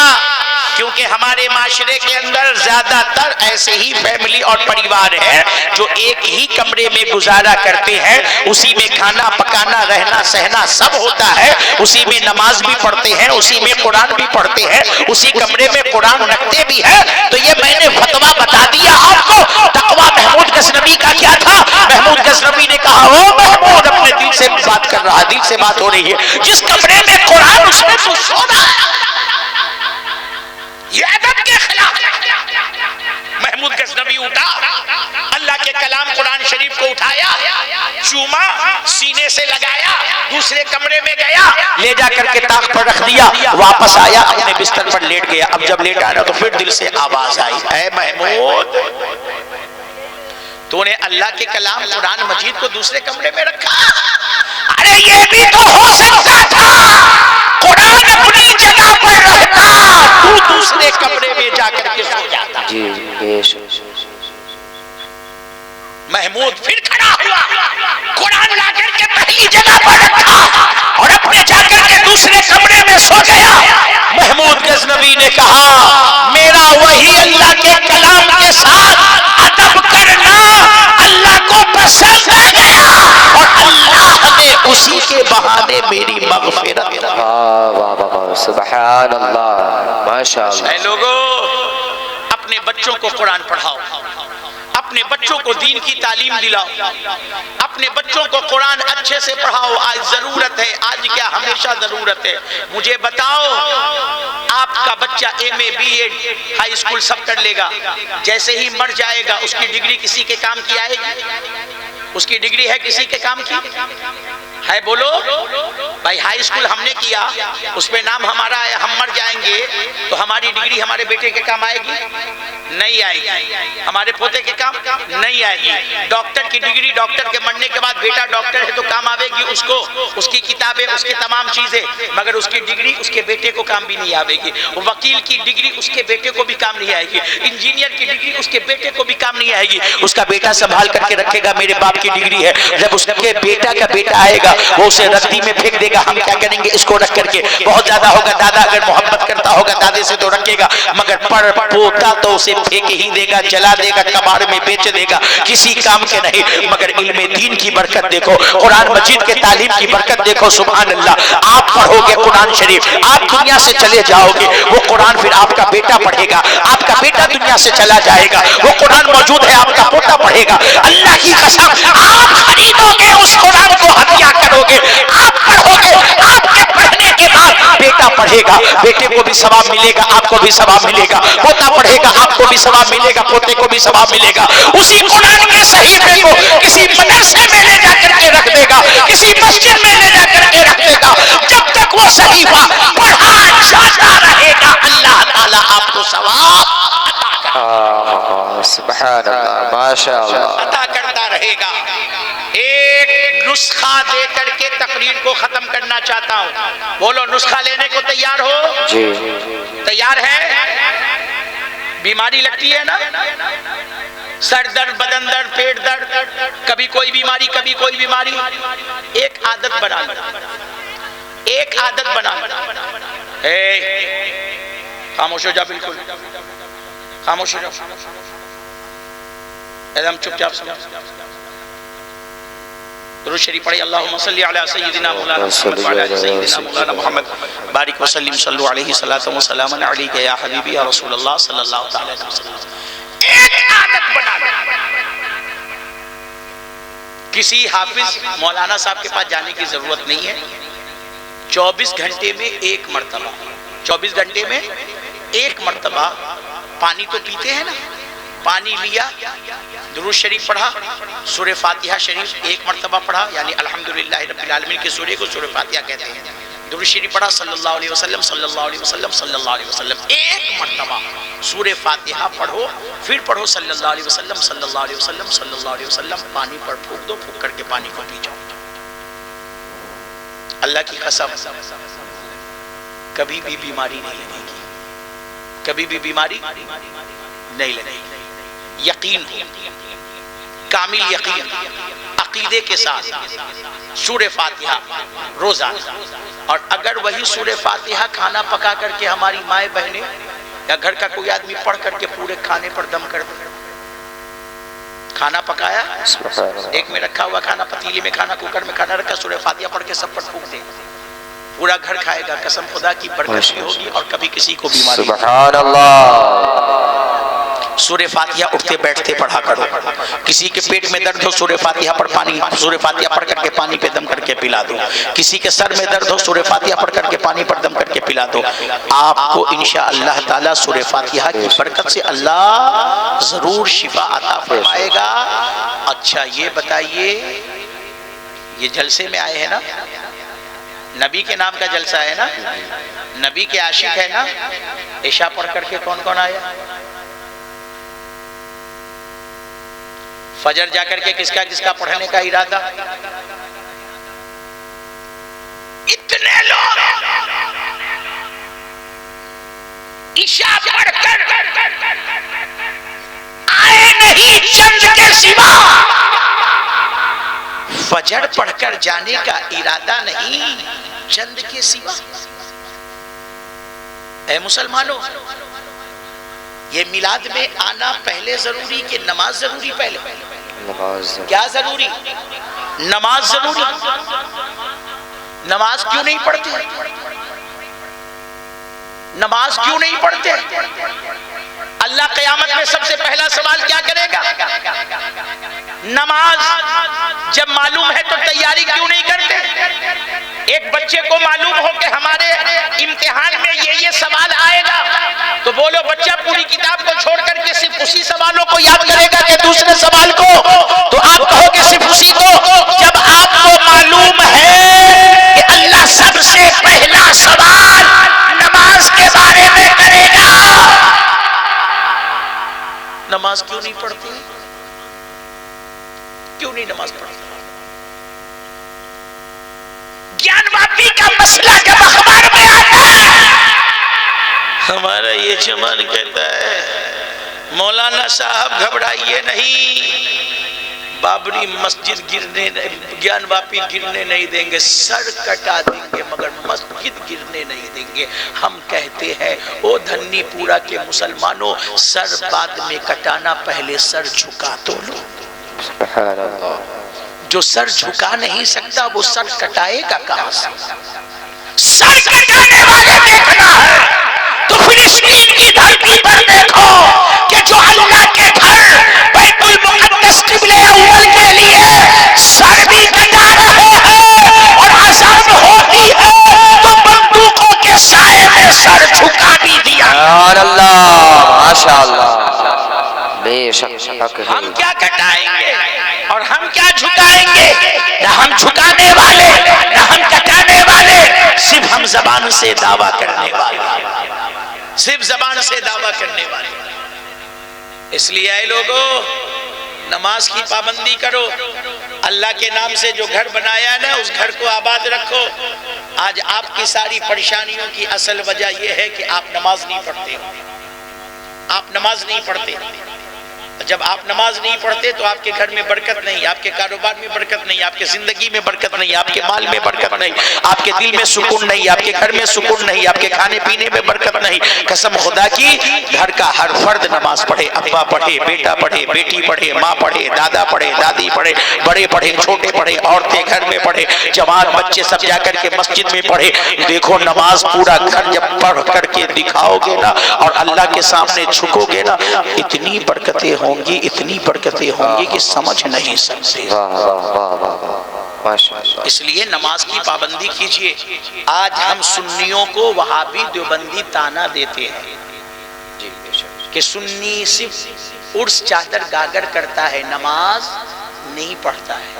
کیونکہ ہمارے معاشرے کے اندر زیادہ تر ایسے ہی فیملی اور پریوار ہیں جو ایک ہی کمرے میں گزارا کرتے ہیں، اسی میں کھانا پکانا رہنا سہنا سب ہوتا ہے، اسی میں نماز بھی پڑھتے ہیں، اسی میں قرآن بھی پڑھتے ہیں، اسی کمرے میں قرآن رکھتے بھی ہیں۔ تو یہ میں نے فتویٰ بتا دیا آپ کو۔ تقویٰ محمود غزنوی کا کیا تھا؟ محمود غزنوی نے کہا او محمود، اپنے دل سے بات کر رہا، دل سے بات ہو رہی ہے، جس کمرے میں قرآن اس میں تو سو رہا ہے، یہ ادب کے خلاف۔ محمود غزنوی اٹھا، اللہ کے کلام قرآن شریف کو اٹھایا، چوما، سینے سے لگایا، دوسرے کمرے میں گیا، لے جا کر کے طاق پر رکھ دیا، واپس آیا، اپنے بستر پر لیٹ گیا۔ اب جب لیٹ آیا تو پھر دل سے آواز آئی، اے محمود، تو نے اللہ کے کلام قرآن مجید کو دوسرے کمرے میں رکھا؟ ارے یہ بھی تو ہو سکتا تھا قرآن اپنی جگہ پر رہتا، تو دوسرے کمرے میں جا کر کے سو جاتا۔ محمود پھر کھڑا ہوا، قرآن لا کر کے پہلی جگہ پر رکھا اور اپنے جا کر کے دوسرے کمرے میں سو گیا۔ محمود غزنوی نے کہا میرا وہی اللہ کے کلام کے ساتھ ادب کرنا اللہ کو پسند آ گیا اور اللہ نے اسی کے بہانے میری مغفرت کی۔ سبحان اللہ، ماشاءاللہ۔ اے لوگو، اپنے بچوں کو قرآن پڑھاؤ، اپنے بچوں کو دین کی تعلیم دلاؤ، اپنے بچوں کو قرآن اچھے سے پڑھاؤ۔ آج ضرورت ہے، آج کیا ہمیشہ ضرورت ہے۔ مجھے بتاؤ، آپ کا بچہ M A B Ed high school سب کر لے گا، جیسے ہی مر جائے گا اس کی ڈگری کسی کے کام کی آئے گی؟ اس کی ڈگری ہے کسی کے کام کی؟ ہے بولو بھائی، ہائی اسکول ہم نے کیا، اس پہ نام ہمارا ہے، ہم مر جائیں گے تو ہماری ڈگری ہمارے بیٹے کے کام آئے گی؟ نہیں آئے گی۔ ہمارے پوتے کے کام نہیں آئے گی۔ ڈاکٹر کی ڈگری، ڈاکٹر کے مرنے کے بعد بیٹا ڈاکٹر ہے تو کام آئے گی اس کو، اس کی کتابیں، اس کی تمام چیزیں، مگر اس کی ڈگری اس کے بیٹے کو کام بھی نہیں آئے گی۔ وکیل کی ڈگری اس کے بیٹے کو بھی کام نہیں آئے گی۔ انجینئر کی ڈگری اس کے بیٹے کو بھی کام نہیں آئے گی۔ اس کا بیٹا سنبھال کر کے رکھے گا، میرے باپ کی ڈگری ہے، جب اس کے بیٹا کا بیٹا آئے گا وہ اسے ردی میں پھینک دے گا، ہم کیا کریں گے اس کو رکھ کر کے؟ بہت زیادہ ہوگا، دادا اگر محبت کرتا ہوگا دادے سے تو رکھے گا، مگر پوتا تو اسے پھینک ہی دے گا، جلا دے گا، کباڑ میں بیچ دے گا، کسی کام کے نہیں۔ مگر علم دین کی برکت دیکھو، قرآن مجید کے تعلیم کی برکت دیکھو، سبحان اللہ۔ آپ پڑھو گے قرآن شریف، آپ دنیا سے چلے جاؤ گے، وہ قرآن پھر آپ کا بیٹا پڑھے گا، آپ کا بیٹا دنیا سے چلا جائے گا، وہ قرآن موجود ہے، آپ کا پوتا پڑھے گا۔ اللہ کی قسم، آپ خریدو گے اس قرآن کو، ہدیہ کرو گے، آپ پڑھو گے، آپ کے پڑھنے کے بعد بیٹا پڑھے گا، بیٹے کو بھی ثواب ملے گا، آپ کو بھی ثواب ملے گا، پوتا پڑھے گا، آپ کو بھی ثواب ملے گا، پوتے کو بھی ثواب ملے گا۔ اسی قرآن کے صحیفے کو کسی مدرسے میں لے جا کر کے رکھ دے گا، کسی مسجد میں لے جا کر کے رکھ دے گا، جب تک وہ صحیفہ پڑھا جاتا رہے گا اللہ تعالیٰ آپ کو ثواب سبحان اللہ، ماشاءاللہ، عطا کرتا رہے گا۔ ایک نسخہ دے کر کے تقریر کو ختم کرنا چاہتا ہوں، بولو نسخہ لینے کو تیار ہو؟ جی تیار ہے؟ بیماری لگتی ہے نا، سر درد، بدن درد، پیٹ درد، کبھی کوئی بیماری کبھی کوئی بیماری، ایک عادت بنا لو، ایک عادت بنا لو۔ خاموش ہو جا، بالکل خاموش ہو جا، ایدم چپ چاپ سمجھ۔ درود شریف پڑھیں، اللہم صلی علی سیدنا مولانا محمد وعلی آل سیدنا مولانا محمد بارک وسلم، صلو علیہ صلاۃ و سلام علیک یا حبیبی یا رسول اللہ صلی اللہ تعالی علیہ وسلم۔ ایک عادت بنا لو۔ کسی حافظ مولانا صاحب کے پاس جانے کی ضرورت نہیں ہے، 24 گھنٹے میں ایک مرتبہ، 24 گھنٹے میں ایک مرتبہ پانی تو پیتے ہیں نا، پانی لیا، درود شریف پڑھا، سورہ فاتحہ شریف ایک مرتبہ پڑھا، یعنی الحمدللہ رب العالمین کے سورے کو سورہ فاتحہ کہتے ہیں، درود شریف پڑھا، صلی اللہ علیہ وسلم صلی اللہ علیہ وسلم صلی اللہ علیہ وسلم، ایک مرتبہ سورہ فاتحہ پڑھو، پھر پڑھو صلی اللہ علیہ وسلم صلی اللہ علیہ وسلم صلی اللہ علیہ وسلم، پانی پر پھونک دو، پھونک کر کے پانی کو پی جاؤ۔ اللہ کی قسم کبھی بھی بیماری نہیں لگے گی، کبھی بھی بیماری نہیں لگے گی۔ یقین ہو، کامل یقین، عقیدے کے ساتھ سورہ فاتحہ روزانہ، اور اگر وہی سورہ فاتحہ کھانا پکا کر کے ہماری مائیں بہنیں یا گھر کا کوئی آدمی پڑھ کر کے پورے کھانے پر دم کر دے. کھانا پکایا، ایک میں رکھا ہوا کھانا، پتیلی میں کھانا، کوکر میں کھانا رکھا، سورہ فاتحہ پڑھ کے سب پر پھونک دے، پورا گھر کھائے گا. قسم خدا کی برکت بھی ہوگی اور کبھی کسی کو بیماری. سبحان اللہ. سورہ فاتحہ اٹھتے بیٹھتے پڑھا کرو. کسی کے پیٹ میں درد ہو سورہ فاتحہ پر پانی، سورہ فاتحہ پڑھ کر کے پانی پہ دم کر کے پلا دو. کسی کے سر میں درد ہو سورہ فاتحہ پڑھ کر کے پانی پر دم کر کے پلا دو. آپ کو انشاءاللہ تعالی سورہ فاتحہ کی برکت سے اللہ ضرور شفا عطا فرمائے گا. اچھا یہ بتائیے، یہ جلسے میں آئے ہیں نا، نبی کے نام کا جلسہ ہے نا، نبی کے عاشق ہے نا. عشاء پڑھ کر کے کون کون آیا؟ فجر جا کر کے کس کا پڑھنے کا ارادہ؟ اتنے لوگ عشاء پڑھ کر آئے نہیں چند کے سوا، فجر پڑھ کر جانے کا ارادہ نہیں چند کے سوا. اے مسلمانوں، یہ میلاد میں آنا پہلے ضروری کہ نماز ضروری؟ پہلے کیا ضروری؟ نماز ضروری. نماز کیوں نہیں پڑھتے؟ نماز کیوں نہیں پڑھتے؟ اللہ قیامت میں سب سے پہلا سوال کیا کرے گا؟ نماز جب معلوم ہے تو تیاری کیوں نہیں کرتے؟ ایک بچے کو معلوم ہو کہ ہمارے امتحان میں یہ سوال آئے گا تو بولو بچہ پوری کتاب کو چھوڑ کر کے صرف اسی سوالوں کو یاد کرے گا کہ دوسرے سوال کو؟ تو آپ کہو گے صرف اسی کو. جب آپ کو معلوم ہے کہ اللہ سب سے پہلا سوال نماز کے بارے میں کرے گا، نماز کیوں نہیں پڑھتی؟ کیوں نہیں نماز پڑھتی؟ گیان واپی کا مسئلہ جب اخبار میں آتا ہے، ہمارا یہ چمن کہتا ہے مولانا صاحب گھبرائیے نہیں، بابری مسجد گرنے، گیان واپی گرنے نہیں دیں گے، سر کٹا دیں گے مگر مسجد گرنے نہیں دیں گے. ہم کہتے ہیں او دھنی پورا کے مسلمانوں، سر بعد میں کٹانا، پہلے سر جھکا تو لو. سبحان اللہ. جو سر جھکا نہیں سکتا وہ سر کٹائے گا کہاں سے؟ سر کٹانے والے دیکھنا ہے تو فلسطین کی دھرتی پر دیکھو کہ جو اللہ کے گھر بیت المقدس قبلہ اول کے لیے سر بھی کٹا رہے ہیں اور اذان ہوتی ہے تو بندوقوں کے سائے میں سر جھکا بھی دیا. سبحان اللہ، ماشاء اللہ. بے شک ہم کیا کٹائیں گے اور ہم کیا جھکائیں گے؟ نہ ہم جھکانے والے نہ ہم کٹانے والے، صرف ہم زبان سے دعویٰ کرنے والے، صرف زبان سے دعویٰ کرنے والے. اس لیے اے لوگو، نماز کی پابندی کرو. اللہ کے نام سے جو گھر بنایا ہے نا اس گھر کو آباد رکھو. آج آپ کی ساری پریشانیوں کی اصل وجہ یہ ہے کہ آپ نماز نہیں پڑھتے. آپ نماز نہیں پڑھتے. جب آپ نماز نہیں پڑھتے تو آپ کے گھر میں برکت نہیں، آپ کے کاروبار میں برکت نہیں، آپ کے زندگی میں برکت نہیں، آپ کے مال میں برکت نہیں، آپ کے دل میں سکون نہیں، آپ کے گھر میں سکون نہیں، آپ کے کھانے پینے میں برکت نہیں. قسم خدا کی، گھر کا ہر فرد نماز پڑھے، ابا پڑھے، بیٹا پڑھے، بیٹی پڑھے، ماں پڑھے، دادا پڑھے، دادی پڑھے، بڑے پڑھے، چھوٹے پڑھے، عورتیں گھر میں پڑھے، جوان بچے سب جا کر کے مسجد میں پڑھے. دیکھو نماز پورا گھر جب پڑھ کر کے دکھاؤ گے نا اور اللہ کے سامنے جھکو گے نا، اتنی برکتیں ہوں گی، اتنی برکتیں ہوں گی کہ سمجھ نہیں سکتے. اس لیے نماز کی پابندی کیجئے. آج ہم سنیوں کو وہابی دیوبندی تانا دیتے ہیں کہ سنی صرف عرس چادر گاگر کرتا ہے، نماز نہیں پڑھتا ہے،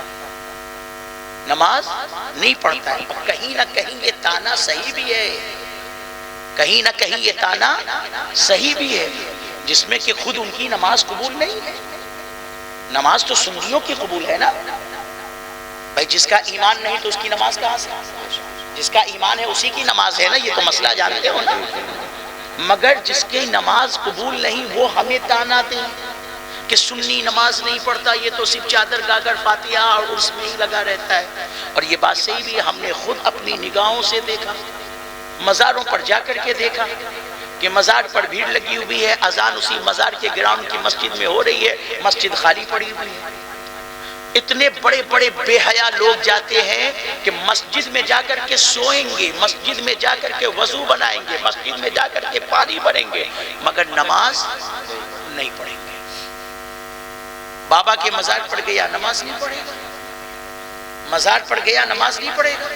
نماز نہیں پڑھتا ہے. کہیں نہ کہیں یہ تانا صحیح بھی ہے، کہیں نہ کہیں یہ تانا صحیح بھی ہے، جس میں کہ خود ان کی نماز قبول نہیں ہے. نماز تو سنیوں کی قبول ہے نا بھائی. جس کا ایمان نہیں تو اس کی نماز کہاں سے؟ جس کا ایمان ہے اسی کی نماز ہے نا، یہ تو مسئلہ جانتے ہو نا. مگر جس کی نماز قبول نہیں وہ ہمیں تانا دیں کہ سنی نماز نہیں پڑھتا، یہ تو صرف چادر گاگر فاتحہ اور اس میں ہی لگا رہتا ہے. اور یہ بات صحیح بھی ہے، ہم نے خود اپنی نگاہوں سے دیکھا، مزاروں پر جا کر کے دیکھا. کہ مزار پر بھیڑ لگی ہوئی ہے، اذان اسی مزار کے گراؤنڈ کی مسجد میں ہو رہی ہے، مسجد خالی پڑی ہوئی ہے۔ اتنے بڑے بڑے بے حیا لوگ جاتے ہیں کہ مسجد میں جا کر کے سوئیں گے، مسجد میں جا کر کے وضو بنائیں گے، مسجد میں جا کر کے پانی بھریں گے، مگر نماز نہیں پڑھیں گے۔ بابا کے مزار پر گیا نماز نہیں پڑھے گا، مزار پر گیا نماز نہیں پڑھے گا۔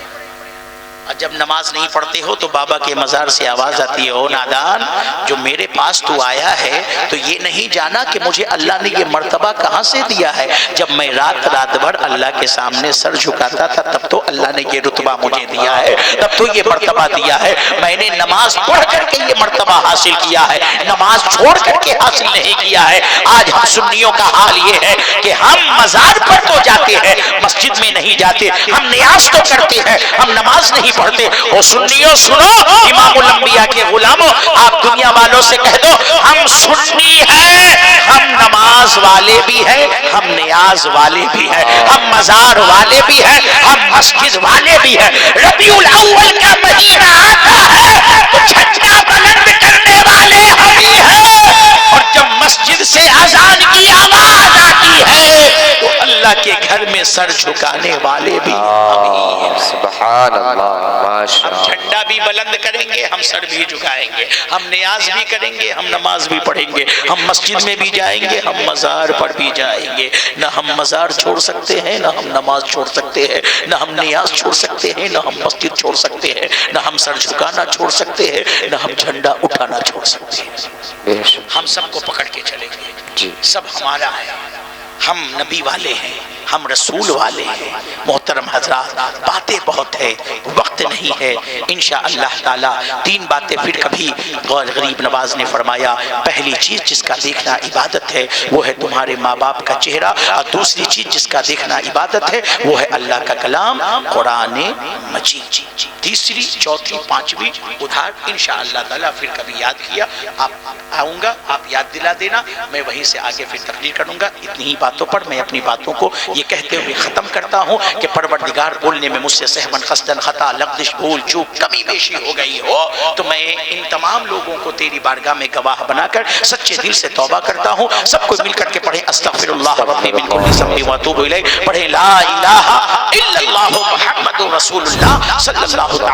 اور جب نماز نہیں پڑھتے ہو تو بابا کے مزار سے آواز آتی ہے، او نادان، جو میرے پاس تو آیا ہے تو یہ نہیں جانا کہ مجھے اللہ نے یہ مرتبہ کہاں سے دیا ہے؟ جب میں رات بھر اللہ کے سامنے سر جھکاتا تھا تب تو اللہ نے یہ رتبہ مجھے دیا ہے، تب تو یہ مرتبہ دیا ہے۔ میں نے نماز پڑھ کر کے یہ مرتبہ حاصل کیا ہے، نماز چھوڑ کر کے حاصل نہیں کیا ہے۔ آج ہم سنیوں کا حال یہ ہے کہ ہم مزار پر تو جاتے ہیں، مسجد میں نہیں جاتے، ہم نیاز تو کرتے ہیں، ہم نماز نہیں پڑھتے۔ او سنیوں سنو، امام الانبیاء کے غلاموں، آپ دنیا والوں سے کہہ دو ہم سنی ہیں، ہم نماز والے بھی ہیں، ہم نیاز والے بھی ہیں، ہم مزار والے بھی ہیں، ہم مسجد والے بھی ہیں۔ ربیع الاول کا مہینہ آتا ہے تو جھنڈا بلند کرنے والے ہم ہی ہیں، اور جب مسجد سے اذان کی آواز آتی ہے تو اللہ کے گھر میں سر جھکانے والے بھی ہم ہی ہیں۔ سبحان اللہ، ہم جھنڈا بھی بلند کریں گے، ہم سر بھی جھکائیں گے، ہم نیاز بھی کریں گے، ہم نماز بھی پڑھیں گے، ہم مسجد میں بھی جائیں گے، ہم مزار پر بھی جائیں گے۔ نہ ہم مزار چھوڑ سکتے ہیں، نہ ہم نماز چھوڑ سکتے ہیں، نہ ہم نیاز چھوڑ سکتے ہیں، نہ ہم مسجد چھوڑ سکتے ہیں، نہ ہم سر جھکانا چھوڑ سکتے ہیں، نہ ہم جھنڈا اٹھانا چھوڑ سکتے ہیں۔ ہم سب کو پکڑ کے چلیں گے، سب ہمارا ہے، ہم نبی والے ہیں، ہم رسول والے ہیں۔ محترم حضرات، باتیں بہت ہے، وقت نہیں ہے۔ انشاءاللہ تعالی تین باتیں پھر کبھی غریب نواز نے فرمایا، پہلی چیز جس کا دیکھنا عبادت ہے وہ ہے تمہارے ماں باپ کا چہرہ، اور دوسری چیز جس کا دیکھنا عبادت ہے وہ ہے اللہ کا کلام قرآن مجید۔ تیسری، چوتھی، پانچویں ادھار انشاءاللہ تعالی پھر کبھی یاد کیا آپ آؤں گا، آپ یاد دلا دینا، میں وہیں سے آگے پھر تقریر کروں گا۔ اتنی ہی باتوں پر میں اپنی باتوں کو یہ کہتے ہوئے ختم کرتا ہوں کہ پروردگار بولنے میں مجھ سے سہون، قصدن، خطا، لغزش، بھول چوک، کمی بیشی ہو گئی ہو تو میں ان تمام لوگوں کو تیری بارگاہ میں گواہ بنا کر سچے دل سے توبہ کرتا ہوں۔ سب کو مل کر کے پڑھیں استغفر اللہ ربی من کل ذنب واتوب الیہ، پڑھیں لا الہ الا اللہ محمد رسول اللہ صلی اللہ علیہ وسلم۔